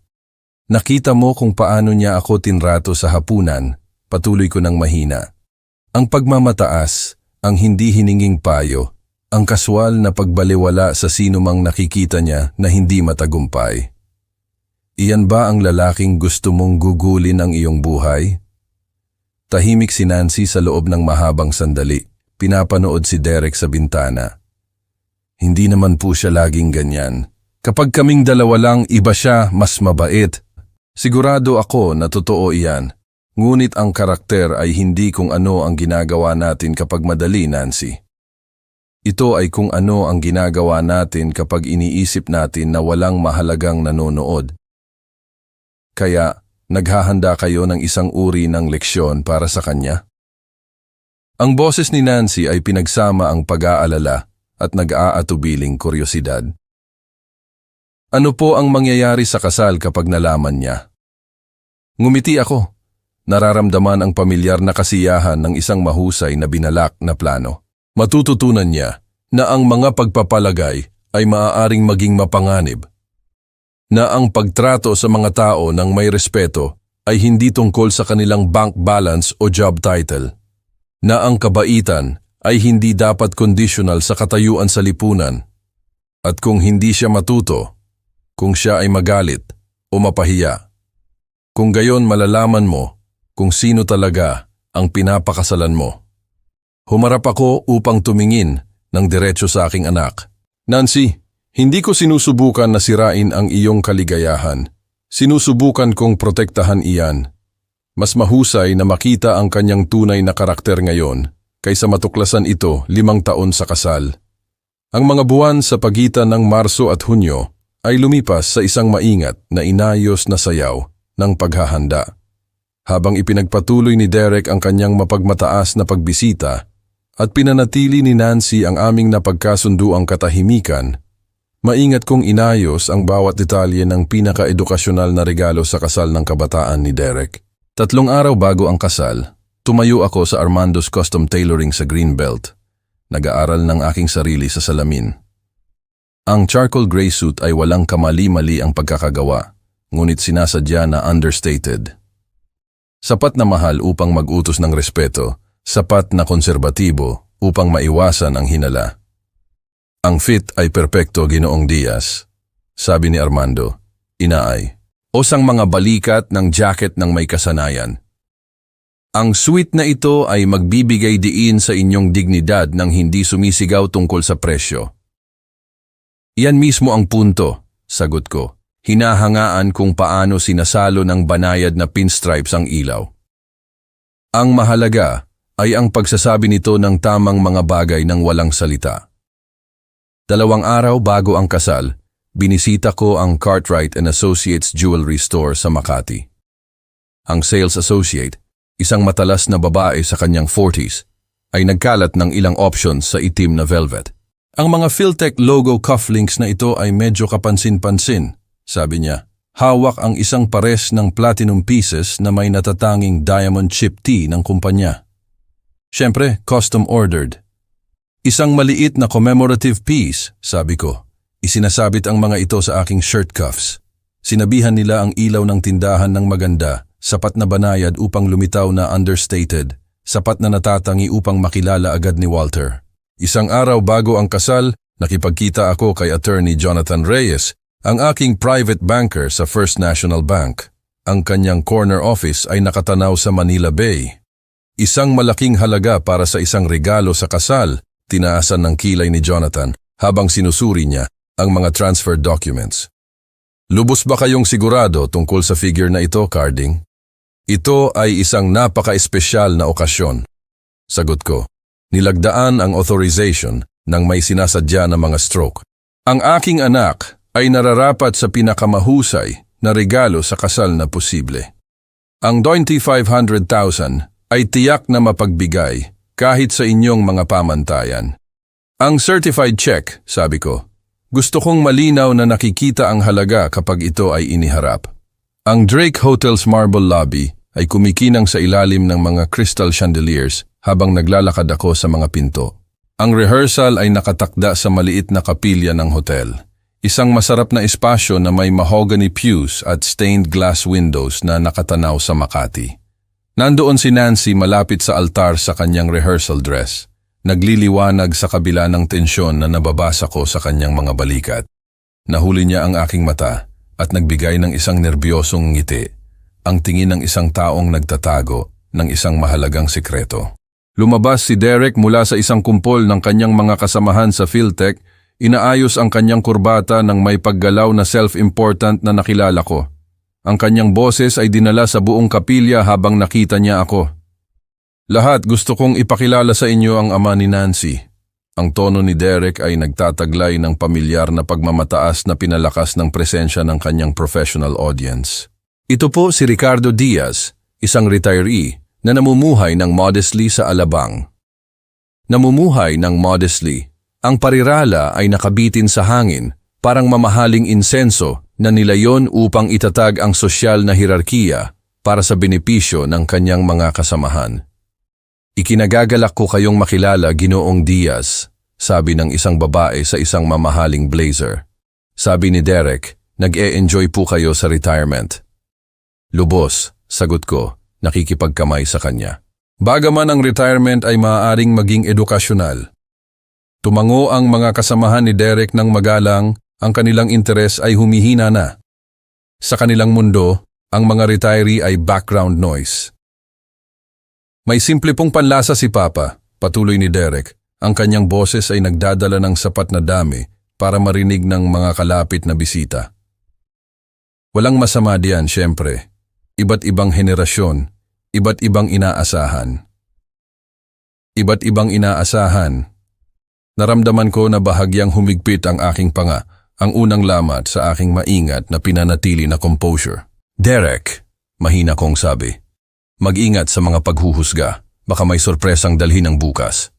Speaker 1: Nakita mo kung paano niya ako tinrato sa hapunan, patuloy ko ng mahina. Ang pagmamataas, ang hindi hininging payo, ang kaswal na pagbaliwala sa sinumang nakikita niya na hindi matagumpay. Iyan ba ang lalaking gusto mong gugulin ang iyong buhay? Tahimik si Nancy sa loob ng mahabang sandali. Pinapanood si Derek sa bintana. Hindi naman po siya laging ganyan. Kapag kaming dalawa lang, iba siya, mas mabait. Sigurado ako na totoo iyan. Ngunit ang karakter ay hindi kung ano ang ginagawa natin kapag madali, Nancy. Ito ay kung ano ang ginagawa natin kapag iniisip natin na walang mahalagang nanonood. Kaya, naghahanda kayo ng isang uri ng leksyon para sa kanya? Ang boses ni Nancy ay pinagsama ang pag-aalala at nag-aatubiling kuryosidad. Ano po ang mangyayari sa kasal kapag nalaman niya? Ngumiti ako. Nararamdaman ang pamilyar na kasiyahan ng isang mahusay na binalak na plano. Matututunan niya na ang mga pagpapalagay ay maaaring maging mapanganib. Na ang pagtrato sa mga tao ng may respeto ay hindi tungkol sa kanilang bank balance o job title. Na ang kabaitan ay hindi dapat conditional sa katayuan sa lipunan. At kung hindi siya matuto, kung siya ay magalit o mapahiya, kung gayon malalaman mo kung sino talaga ang pinapakasalan mo. Humarap ako upang tumingin ng diretso sa aking anak. Nancy, hindi ko sinusubukan na sirain ang iyong kaligayahan. Sinusubukan kong protektahan iyan. Mas mahusay na makita ang kanyang tunay na karakter ngayon kaysa matuklasan ito 5 taon sa kasal. Ang mga buwan sa pagitan ng Marso at Hunyo ay lumipas sa isang maingat na inayos na sayaw ng paghahanda. Habang ipinagpatuloy ni Derek ang kanyang mapagmataas na pagbisita at pinanatili ni Nancy ang aming napagkasunduang katahimikan, maingat kong inayos ang bawat detalye ng pinaka-edukasyonal na regalo sa kasal ng kabataan ni Derek. 3 araw bago ang kasal, tumayo ako sa Armando's Custom Tailoring sa Greenbelt. Nag-aaral ng aking sarili sa salamin. Ang charcoal gray suit ay walang kamali-mali ang pagkakagawa, ngunit sinasadya na understated. Sapat na mahal upang mag-utos ng respeto, sapat na konserbatibo upang maiwasan ang hinala. Ang fit ay perpekto, Ginoong Diaz, sabi ni Armando, inaay. O sang mga balikat ng jacket ng may kasanayan. Ang suite na ito ay magbibigay diin sa inyong dignidad nang hindi sumisigaw tungkol sa presyo. Iyan mismo ang punto, sagot ko. Hinahangaan kung paano sinasalo ng banayad na pinstripes ang ilaw. Ang mahalaga ay ang pagsasabi nito ng tamang mga bagay ng walang salita. 2 araw bago ang kasal, binisita ko ang Cartwright & Associates Jewelry Store sa Makati. Ang sales associate, isang matalas na babae sa kanyang 40s, ay nagkalat ng ilang options sa itim na velvet. Ang mga Philtech logo cufflinks na ito ay medyo kapansin-pansin, sabi niya. Hawak ang isang pares ng platinum pieces na may natatanging diamond chip T ng kumpanya. Siyempre, custom ordered. Isang maliit na commemorative piece, sabi ko. Isinasabit ang mga ito sa aking shirt cuffs. Sinabihan nila ang ilaw ng tindahan ng maganda, sapat na banayad upang lumitaw na understated, sapat na natatangi upang makilala agad ni Walter. 1 araw bago ang kasal, nakipagkita ako kay Attorney Jonathan Reyes, ang aking private banker sa First National Bank. Ang kanyang corner office ay nakatanaw sa Manila Bay. Isang malaking halaga para sa isang regalo sa kasal, tinaasan ng kilay ni Jonathan habang sinusuri niya ang mga transfer documents. Lubos ba kayong sigurado tungkol sa figure na ito, Carding? Ito ay isang napaka-espesyal na okasyon. Sagot ko, nilagdaan ang authorization ng may sinasadya na mga stroke. Ang aking anak ay nararapat sa pinakamahusay na regalo sa kasal na posible. Ang 25,000 ay tiyak na mapagbigay kahit sa inyong mga pamantayan. Ang certified check, sabi ko, gusto kong malinaw na nakikita ang halaga kapag ito ay iniharap. Ang Drake Hotel's marble lobby ay kumikinang sa ilalim ng mga crystal chandeliers habang naglalakad ako sa mga pinto. Ang rehearsal ay nakatakda sa maliit na kapilya ng hotel. Isang masarap na espasyo na may mahogany pews at stained glass windows na nakatanaw sa Makati. Nandoon si Nancy malapit sa altar sa kanyang rehearsal dress. Nagliliwanag sa kabila ng tensyon na nababasa ko sa kanyang mga balikat. Nahuli niya ang aking mata at nagbigay ng isang nerbyosong ngiti, ang tingin ng isang taong nagtatago ng isang mahalagang sikreto. Lumabas si Derek mula sa isang kumpol ng kanyang mga kasamahan sa Philtech. Inaayos ang kanyang kurbata ng may paggalaw na self-important na nakilala ko. Ang kanyang boses ay dinala sa buong kapilya habang nakita niya ako. Lahat, gusto kong ipakilala sa inyo ang ama ni Nancy. Ang tono ni Derek ay nagtataglay ng pamilyar na pagmamataas na pinalakas ng presensya ng kanyang professional audience. Ito po si Ricardo Diaz, isang retiree na namumuhay ng modestly sa Alabang. Namumuhay ng modestly. Ang parirala ay nakabitin sa hangin, parang mamahaling insenso na nilayon upang itatag ang sosyal na hierarkiya para sa benepisyo ng kanyang mga kasamahan. Ikinagagalak ko kayong makilala, Ginoong Diaz, sabi ng isang babae sa isang mamahaling blazer. Sabi ni Derek, nag-e-enjoy po kayo sa retirement. Lubos, sagot ko, nakikipagkamay sa kanya. Bagaman ang retirement ay maaaring maging edukasyonal. Tumango ang mga kasamahan ni Derek ng magalang, ang kanilang interes ay humihina na. Sa kanilang mundo, ang mga retiree ay background noise. May simple pong panlasa si Papa, patuloy ni Derek. Ang kanyang boses ay nagdadala ng sapat na dami para marinig ng mga kalapit na bisita. Walang masama diyan, syempre. Iba't ibang henerasyon, iba't ibang inaasahan. Iba't ibang inaasahan. Naramdaman ko na bahagyang humigpit ang aking panga, ang unang lamat sa aking maingat na pinanatili na composure. Derek, mahina kong sabi. Mag-ingat sa mga paghuhusga, baka may sorpresang dalhin ng bukas.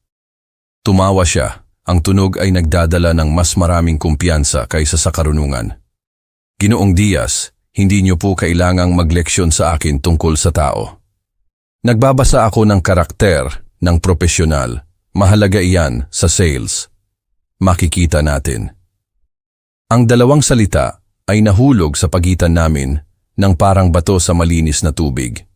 Speaker 1: Tumawa siya, ang tunog ay nagdadala ng mas maraming kumpiyansa kaysa sa karunungan. Ginoong Diaz, hindi niyo po kailangang magleksyon sa akin tungkol sa tao. Nagbabasa ako ng karakter, ng propesyonal. Mahalaga iyan sa sales. Makikita natin. Ang dalawang salita ay nahulog sa pagitan namin ng parang bato sa malinis na tubig.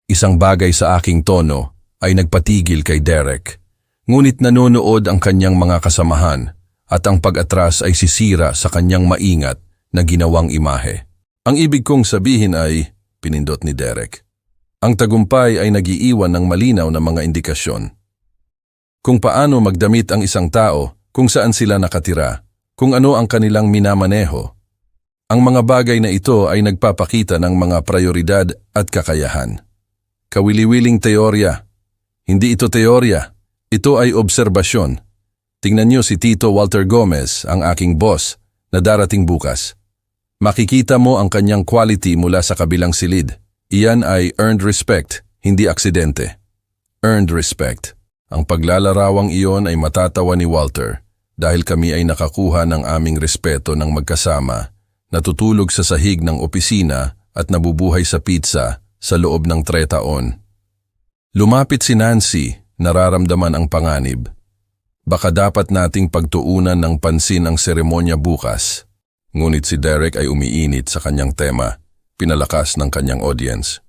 Speaker 1: Isang bagay sa aking tono ay nagpatigil kay Derek, ngunit nanonood ang kanyang mga kasamahan at ang pag-atras ay sisira sa kanyang maingat na ginawang imahe. Ang ibig kong sabihin ay, pinindot ni Derek, ang tagumpay ay nag-iiwan ng malinaw na mga indikasyon. Kung paano magdamit ang isang tao, kung saan sila nakatira, kung ano ang kanilang minamaneho. Ang mga bagay na ito ay nagpapakita ng mga prioridad at kakayahan. Kawili-wiling teorya. Hindi ito teorya. Ito ay obserbasyon. Tingnan niyo si Tito Walter Gomez, ang aking boss, na darating bukas. Makikita mo ang kanyang quality mula sa kabilang silid. Iyan ay earned respect, hindi aksidente. Earned respect. Ang paglalarawang iyon ay matatawa ni Walter dahil kami ay nakakuha ng aming respeto ng magkasama, natutulog sa sahig ng opisina at nabubuhay sa pizza sa loob ng 3 taon. Lumapit si Nancy, nararamdaman ang panganib. Baka dapat nating pagtuunan ng pansin ang seremonya bukas. Ngunit si Derek ay umiinit sa kanyang tema, pinalakas ng kanyang audience.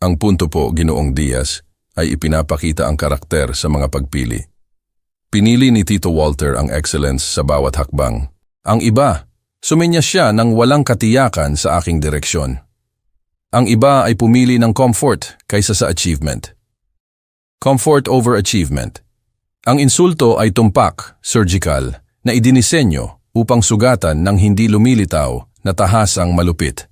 Speaker 1: Ang punto po, Ginoong Diaz, ay ipinapakita ang karakter sa mga pagpili. Pinili ni Tito Walter ang excellence sa bawat hakbang. Ang iba, sumenyas siya ng walang katiyakan sa aking direksyon. Ang iba ay pumili ng comfort kaysa sa achievement. Comfort over achievement. Ang insulto ay tumpak, surgical, na idinisenyo upang sugatan ng hindi lumilitaw na tahasang malupit.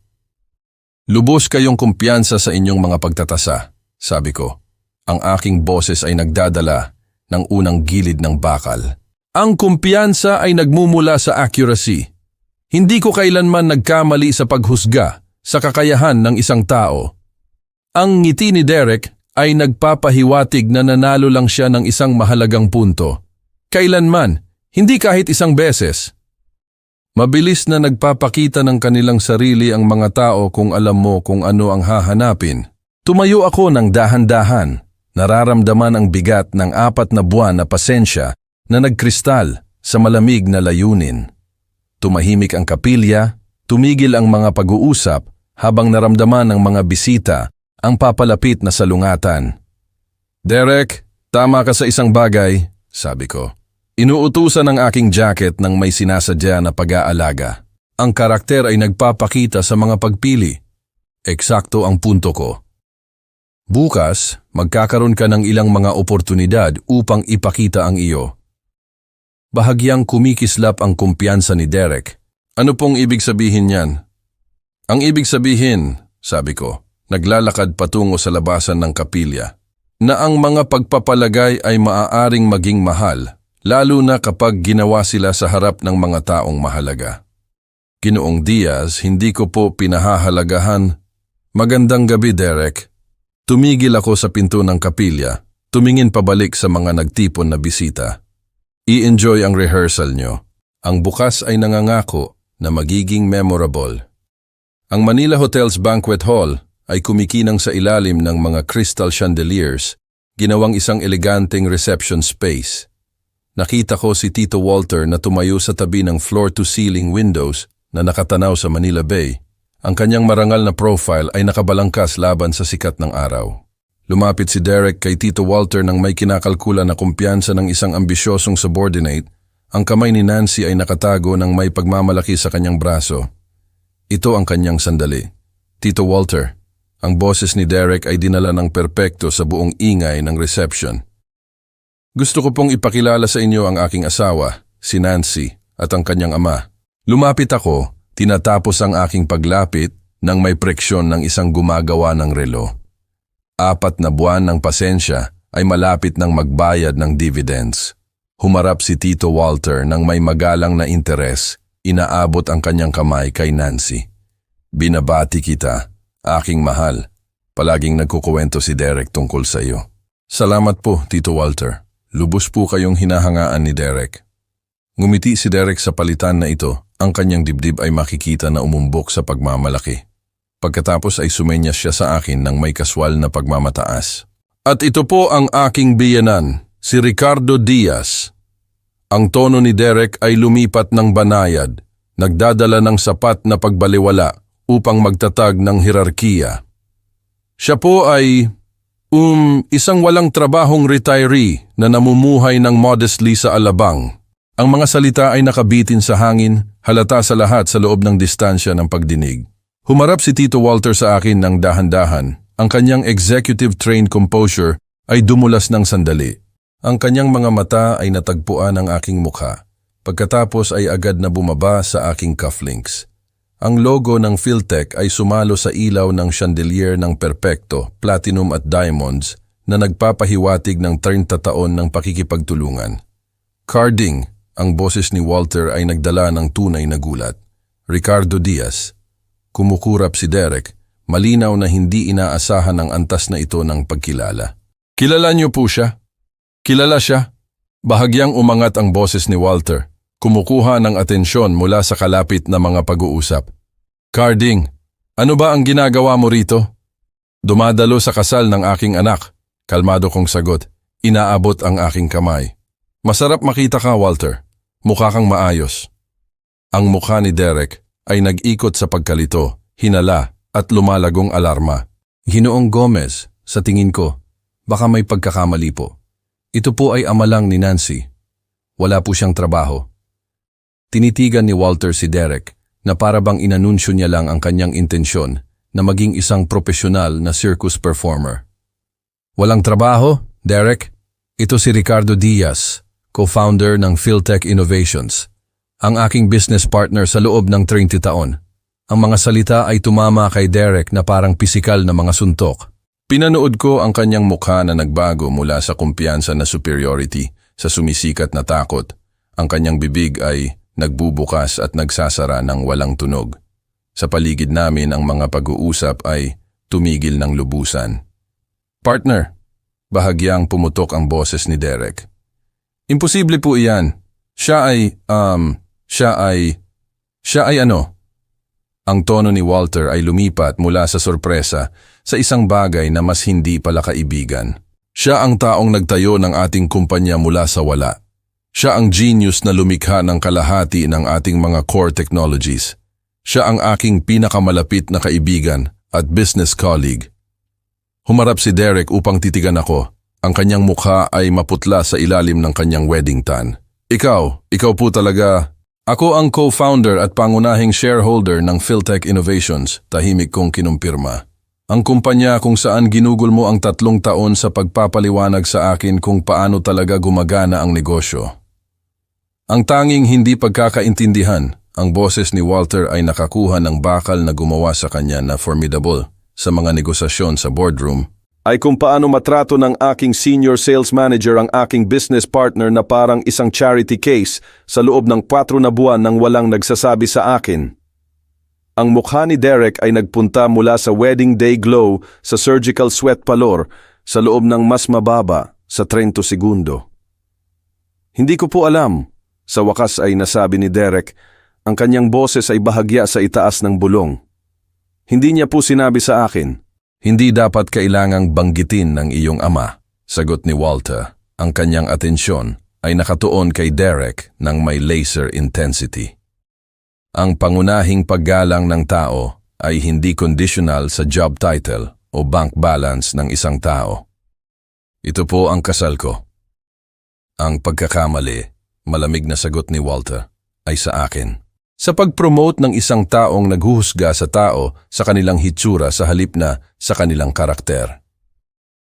Speaker 1: Lubos kayong kumpiyansa sa inyong mga pagtatasa, sabi ko. Ang aking boses ay nagdadala ng unang gilid ng bakal. Ang kumpiyansa ay nagmumula sa accuracy. Hindi ko kailanman nagkamali sa paghusga sa kakayahan ng isang tao. Ang ngiti ni Derek ay nagpapahiwatig na nanalo lang siya ng isang mahalagang punto. Kailanman, hindi kahit isang beses. Mabilis na nagpapakita ng kanilang sarili ang mga tao kung alam mo kung ano ang hahanapin. Tumayo ako ng dahan-dahan. Nararamdaman ang bigat ng 4 na buwan na pasensya na nagkristal sa malamig na layunin. Tumahimik ang kapilya, tumigil ang mga pag-uusap habang naramdaman ng mga bisita ang papalapit na salungatan. Derek, tama ka sa isang bagay, sabi ko. Inuutusan ang aking jacket ng may sinasadya na pag-aalaga. Ang karakter ay nagpapakita sa mga pagpili. Eksakto ang punto ko. Bukas, magkakaroon ka ng ilang mga oportunidad upang ipakita ang iyo. Bahagyang kumikislap ang kumpiyansa ni Derek. Ano pong ibig sabihin niyan? Ang ibig sabihin, sabi ko, naglalakad patungo sa labasan ng kapilya, na ang mga pagpapalagay ay maaaring maging mahal, lalo na kapag ginawa sila sa harap ng mga taong mahalaga. Ginoong Diaz, hindi ko po pinahahalagahan. Magandang gabi, Derek. Tumigil ako sa pinto ng kapilya, tumingin pabalik sa mga nagtipon na bisita. I-enjoy ang rehearsal nyo. Ang bukas ay nangangako na magiging memorable. Ang Manila Hotel's Banquet Hall ay kumikinang sa ilalim ng mga crystal chandeliers, ginawang isang eleganteng reception space. Nakita ko si Tito Walter na tumayo sa tabi ng floor-to-ceiling windows na nakatanaw sa Manila Bay. Ang kanyang marangal na profile ay nakabalangkas laban sa sikat ng araw. Lumapit si Derek kay Tito Walter nang may kinakalkula na kumpiyansa ng isang ambisyosong subordinate. Ang kamay ni Nancy ay nakatago ng may pagmamalaki sa kanyang braso. Ito ang kanyang sandali. Tito Walter, ang boses ni Derek ay dinala ng perpekto sa buong ingay ng reception. Gusto ko pong ipakilala sa inyo ang aking asawa, si Nancy, at ang kanyang ama. Lumapit ako, tinatapos ang aking paglapit nang may preksyon ng isang gumagawa ng relo. 4 na buwan ng pasensya ay malapit ng magbayad ng dividends. Humarap si Tito Walter nang may magalang na interes. Inaabot ang kanyang kamay kay Nancy. Binabati kita, aking mahal. Palaging nagkukuwento si Derek tungkol sa iyo. Salamat po, Tito Walter. Lubos po kayong hinahangaan ni Derek. Ngumiti si Derek sa palitan na ito. Ang kanyang dibdib ay makikita na umumbok sa pagmamalaki. Pagkatapos ay sumenyas siya sa akin ng may kaswal na pagmamataas. At ito po ang aking biyenan, si Ricardo Diaz. Ang tono ni Derek ay lumipat ng banayad, nagdadala ng sapat na pagbaliwala upang magtatag ng hirarkiya. Siya po ay isang walang trabahong retiree na namumuhay ng modestly sa alabang. Ang mga salita ay nakabitin sa hangin, halata sa lahat sa loob ng distansya ng pagdinig. Humarap si Tito Walter sa akin ng dahan-dahan. Ang kanyang executive-trained composure ay dumulas ng sandali. Ang kanyang mga mata ay natagpuan ang aking mukha. Pagkatapos ay agad na bumaba sa aking cufflinks. Ang logo ng Philtech ay sumalo sa ilaw ng chandelier ng perpekto, platinum at diamonds na nagpapahiwatig ng 30 taon ng pakikipagtulungan. Carding, ang boses ni Walter ay nagdala ng tunay na gulat. Ricardo Diaz. Kumukurap si Derek, malinaw na hindi inaasahan ang antas na ito ng pagkilala. Kilala niyo po siya? Kilala siya? Bahagyang umangat ang boses ni Walter, kumukuha ng atensyon mula sa kalapit na mga pag-uusap. Carding, ano ba ang ginagawa mo rito? Dumadalo sa kasal ng aking anak. Kalmado kong sagot. Inaabot ang aking kamay. Masarap makita ka, Walter. Mukha kang maayos. Ang mukha ni Derek ay nag-ikot sa pagkalito, hinala at lumalagong alarma. Ginoong Gomez, sa tingin ko, baka may pagkakamali po. Ito po ay ama lang ni Nancy. Wala po siyang trabaho. Tinitigan ni Walter si Derek na para bang inanunsyo niya lang ang kanyang intensyon na maging isang profesional na circus performer. Walang trabaho, Derek? Ito si Ricardo Diaz, co-founder ng Philtech Innovations. Ang aking business partner sa loob ng 30 taon. Ang mga salita ay tumama kay Derek na parang pisikal na mga suntok. Pinanood ko ang kanyang mukha na nagbago mula sa kumpiyansa na superiority sa sumisikat na takot. Ang kanyang bibig ay nagbubukas at nagsasara ng walang tunog. Sa paligid namin ang mga pag-uusap ay tumigil ng lubusan. Partner, bahagyang pumutok ang boses ni Derek. Imposible po iyan. Siya ay ano? Ang tono ni Walter ay lumipat mula sa sorpresa sa isang bagay na mas hindi pala kaibigan. Siya ang taong nagtayo ng ating kumpanya mula sa wala. Siya ang genius na lumikha ng kalahati ng ating mga core technologies. Siya ang aking pinakamalapit na kaibigan at business colleague. Humarap si Derek upang titigan ako. Ang kanyang mukha ay maputla sa ilalim ng kanyang wedding tan. Ikaw po talaga. Ako ang co-founder at pangunahing shareholder ng Philtech Innovations, tahimik kong kinumpirma. Ang kumpanya kung saan ginugol mo ang 3 taon sa pagpapaliwanag sa akin kung paano talaga gumagana ang negosyo. Ang tanging hindi pagkakaintindihan, ang boses ni Walter ay nakakuha ng bakal na gumawa sa kanya na formidable sa mga negosasyon sa boardroom. ay kung paano matrato ng aking senior sales manager ang aking business partner na parang isang charity case sa loob ng 4 na buwan nang walang nagsasabi sa akin. Ang mukha ni Derek ay nagpunta mula sa wedding day glow sa surgical sweat pallor sa loob ng mas mababa sa 30 segundo. Hindi ko po alam. Sa wakas ay nasabi ni Derek, ang kanyang boses ay bahagya sa itaas ng bulong. Hindi niya po sinabi sa akin. Hindi dapat kailangang banggitin ng iyong ama, sagot ni Walter. Ang kanyang atensyon ay nakatuon kay Derek ng may laser intensity. Ang pangunahing paggalang ng tao ay hindi conditional sa job title o bank balance ng isang tao. Ito po ang kasal ko. Ang pagkakamali, malamig na sagot ni Walter, ay sa akin. Sa pag-promote ng isang taong naghuhusga sa tao sa kanilang hitsura sa halip na sa kanilang karakter.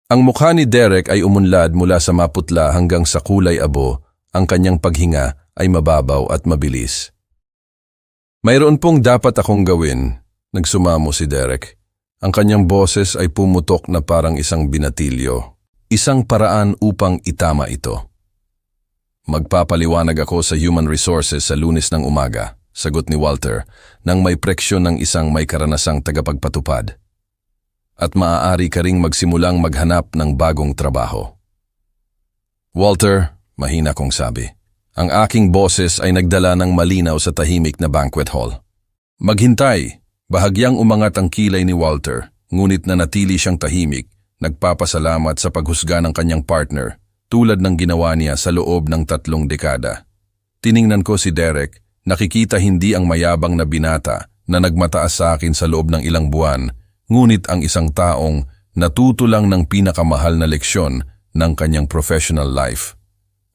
Speaker 1: Ang mukha ni Derek ay umunlad mula sa maputla hanggang sa kulay abo, ang kanyang paghinga ay mababaw at mabilis. Mayroon pong dapat akong gawin, nagsumamo si Derek. Ang kanyang boses ay pumutok na parang isang binatilyo, isang paraan upang itama ito. Magpapaliwanag ako sa Human Resources sa Lunes ng umaga, sagot ni Walter, nang may preksyon ng isang may karanasang tagapagpatupad. At maaari ka ring magsimulang maghanap ng bagong trabaho. Walter, mahina kong sabi. Ang aking boses ay nagdala ng malinaw sa tahimik na banquet hall. Maghintay, bahagyang umangat ang kilay ni Walter, ngunit nanatili siyang tahimik, nagpapasalamat sa paghusga ng kanyang partner, tulad ng ginawa niya sa loob ng 3 dekada. Tiningnan ko si Derek. Nakikita hindi ang mayabang na binata na nagmataas sa akin sa loob ng ilang buwan, ngunit ang isang taong natuto lang ng pinakamahal na leksyon ng kanyang professional life.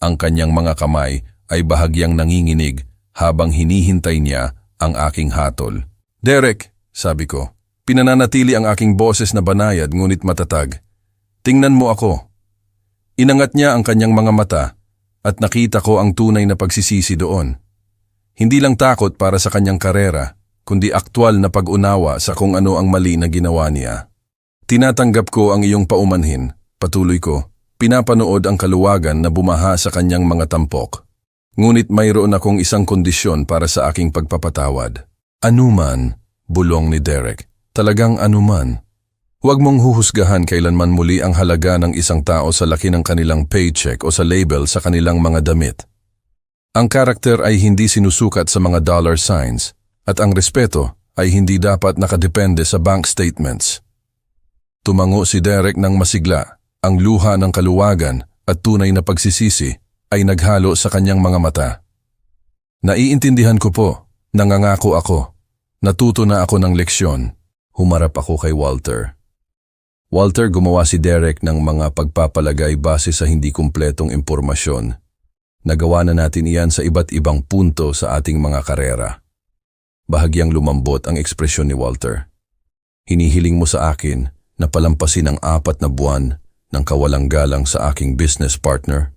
Speaker 1: Ang kanyang mga kamay ay bahagyang nanginginig habang hinihintay niya ang aking hatol. Derek, sabi ko, pinananatili ang aking boses na banayad ngunit matatag. Tingnan mo ako. Inangat niya ang kanyang mga mata at nakita ko ang tunay na pagsisisi doon. Hindi lang takot para sa kanyang karera, kundi aktwal na pag-unawa sa kung ano ang mali na ginawa niya. Tinatanggap ko ang iyong paumanhin, patuloy ko, pinapanood ang kaluwagan na bumaha sa kanyang mga tampok. Ngunit mayroon akong isang kondisyon para sa aking pagpapatawad. Anuman, bulong ni Derek, talagang anuman. Huwag mong huhusgahan kailanman muli ang halaga ng isang tao sa laki ng kanilang paycheck o sa label sa kanilang mga damit. Ang karakter ay hindi sinusukat sa mga dollar signs at ang respeto ay hindi dapat nakadepende sa bank statements. Tumango si Derek ng masigla, ang luha ng kaluwagan at tunay na pagsisisi ay naghalo sa kanyang mga mata. Naiintindihan ko po, nangangako ako, natuto na ako ng leksyon. Humarap ako kay Walter. Walter, gumawa si Derek ng mga pagpapalagay base sa hindi kumpletong impormasyon. Nagawa na natin iyan sa iba't ibang punto sa ating mga karera. Bahagyang lumambot ang ekspresyon ni Walter. Hinihiling mo sa akin na palampasin ang 4 na buwan ng kawalang galang sa aking business partner?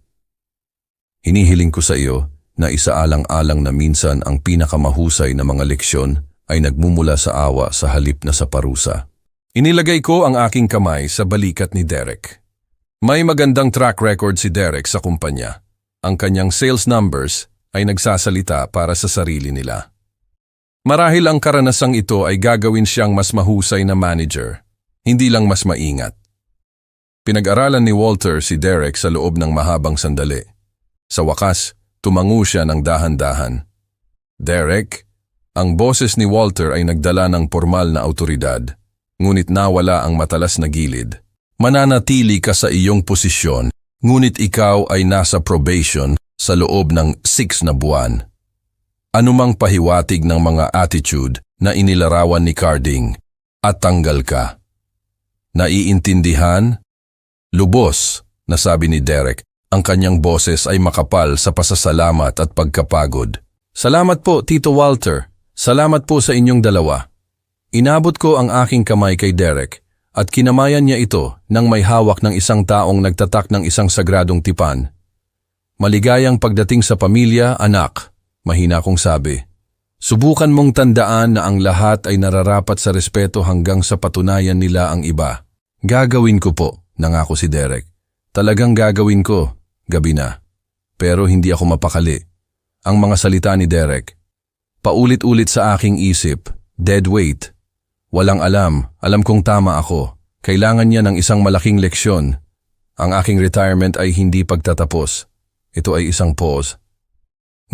Speaker 1: Hinihiling ko sa iyo na isaalang-alang na minsan ang pinakamahusay na mga leksyon ay nagmumula sa awa sa halip na sa parusa. Inilagay ko ang aking kamay sa balikat ni Derek. May magandang track record si Derek sa kumpanya. Ang kanyang sales numbers ay nagsasalita para sa sarili nila. Marahil ang karanasang ito ay gagawin siyang mas mahusay na manager, hindi lang mas maingat. Pinag-aralan ni Walter si Derek sa loob ng mahabang sandali. Sa wakas, tumango siya ng dahan-dahan. Derek, ang boses ni Walter ay nagdala ng formal na awtoridad, ngunit nawala ang matalas na gilid. Mananatili ka sa iyong posisyon, ngunit ikaw ay nasa probation sa loob ng 6 na buwan. Anumang pahiwatig ng mga attitude na inilarawan ni Carding at tanggal ka. Naiintindihan? Lubos, nasabi ni Derek, ang kanyang boses ay makapal sa pasasalamat at pagkapagod. Salamat po, Tito Walter. Salamat po sa inyong dalawa. Inabot ko ang aking kamay kay Derek at kinamayan niya ito nang may hawak ng isang taong nagtatak ng isang sagradong tipan. Maligayang pagdating sa pamilya, anak, mahina kong sabi. Subukan mong tandaan na ang lahat ay nararapat sa respeto hanggang sa patunayan nila ang iba. Gagawin ko po, nangako si Derek. Talagang gagawin ko, gabi na. Pero hindi ako mapakali. Ang mga salita ni Derek. Paulit-ulit sa aking isip, dead weight. Walang alam kong tama ako. Kailangan niya ng isang malaking leksyon. Ang aking retirement ay hindi pagtatapos. Ito ay isang pause.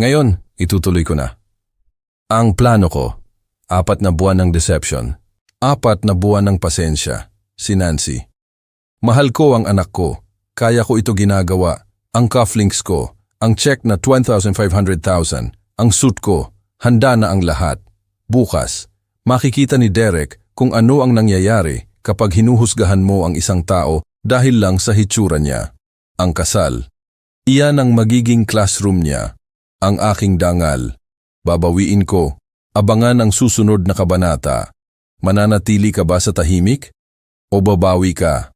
Speaker 1: Ngayon, itutuloy ko na. Ang plano ko, 4 na buwan ng deception, 4 na buwan ng pasensya, si Nancy. Mahal ko ang anak ko, kaya ko ito ginagawa, ang cufflinks ko, ang check na 500,000, ang suit ko, handa na ang lahat. Bukas, makikita ni Derek kung ano ang nangyayari kapag hinuhusgahan mo ang isang tao dahil lang sa hitsura niya. Ang kasal. Iyan ang magiging classroom niya. Ang aking dangal. Babawiin ko. Abangan ang susunod na kabanata. Mananatili ka ba sa tahimik? O babawi ka?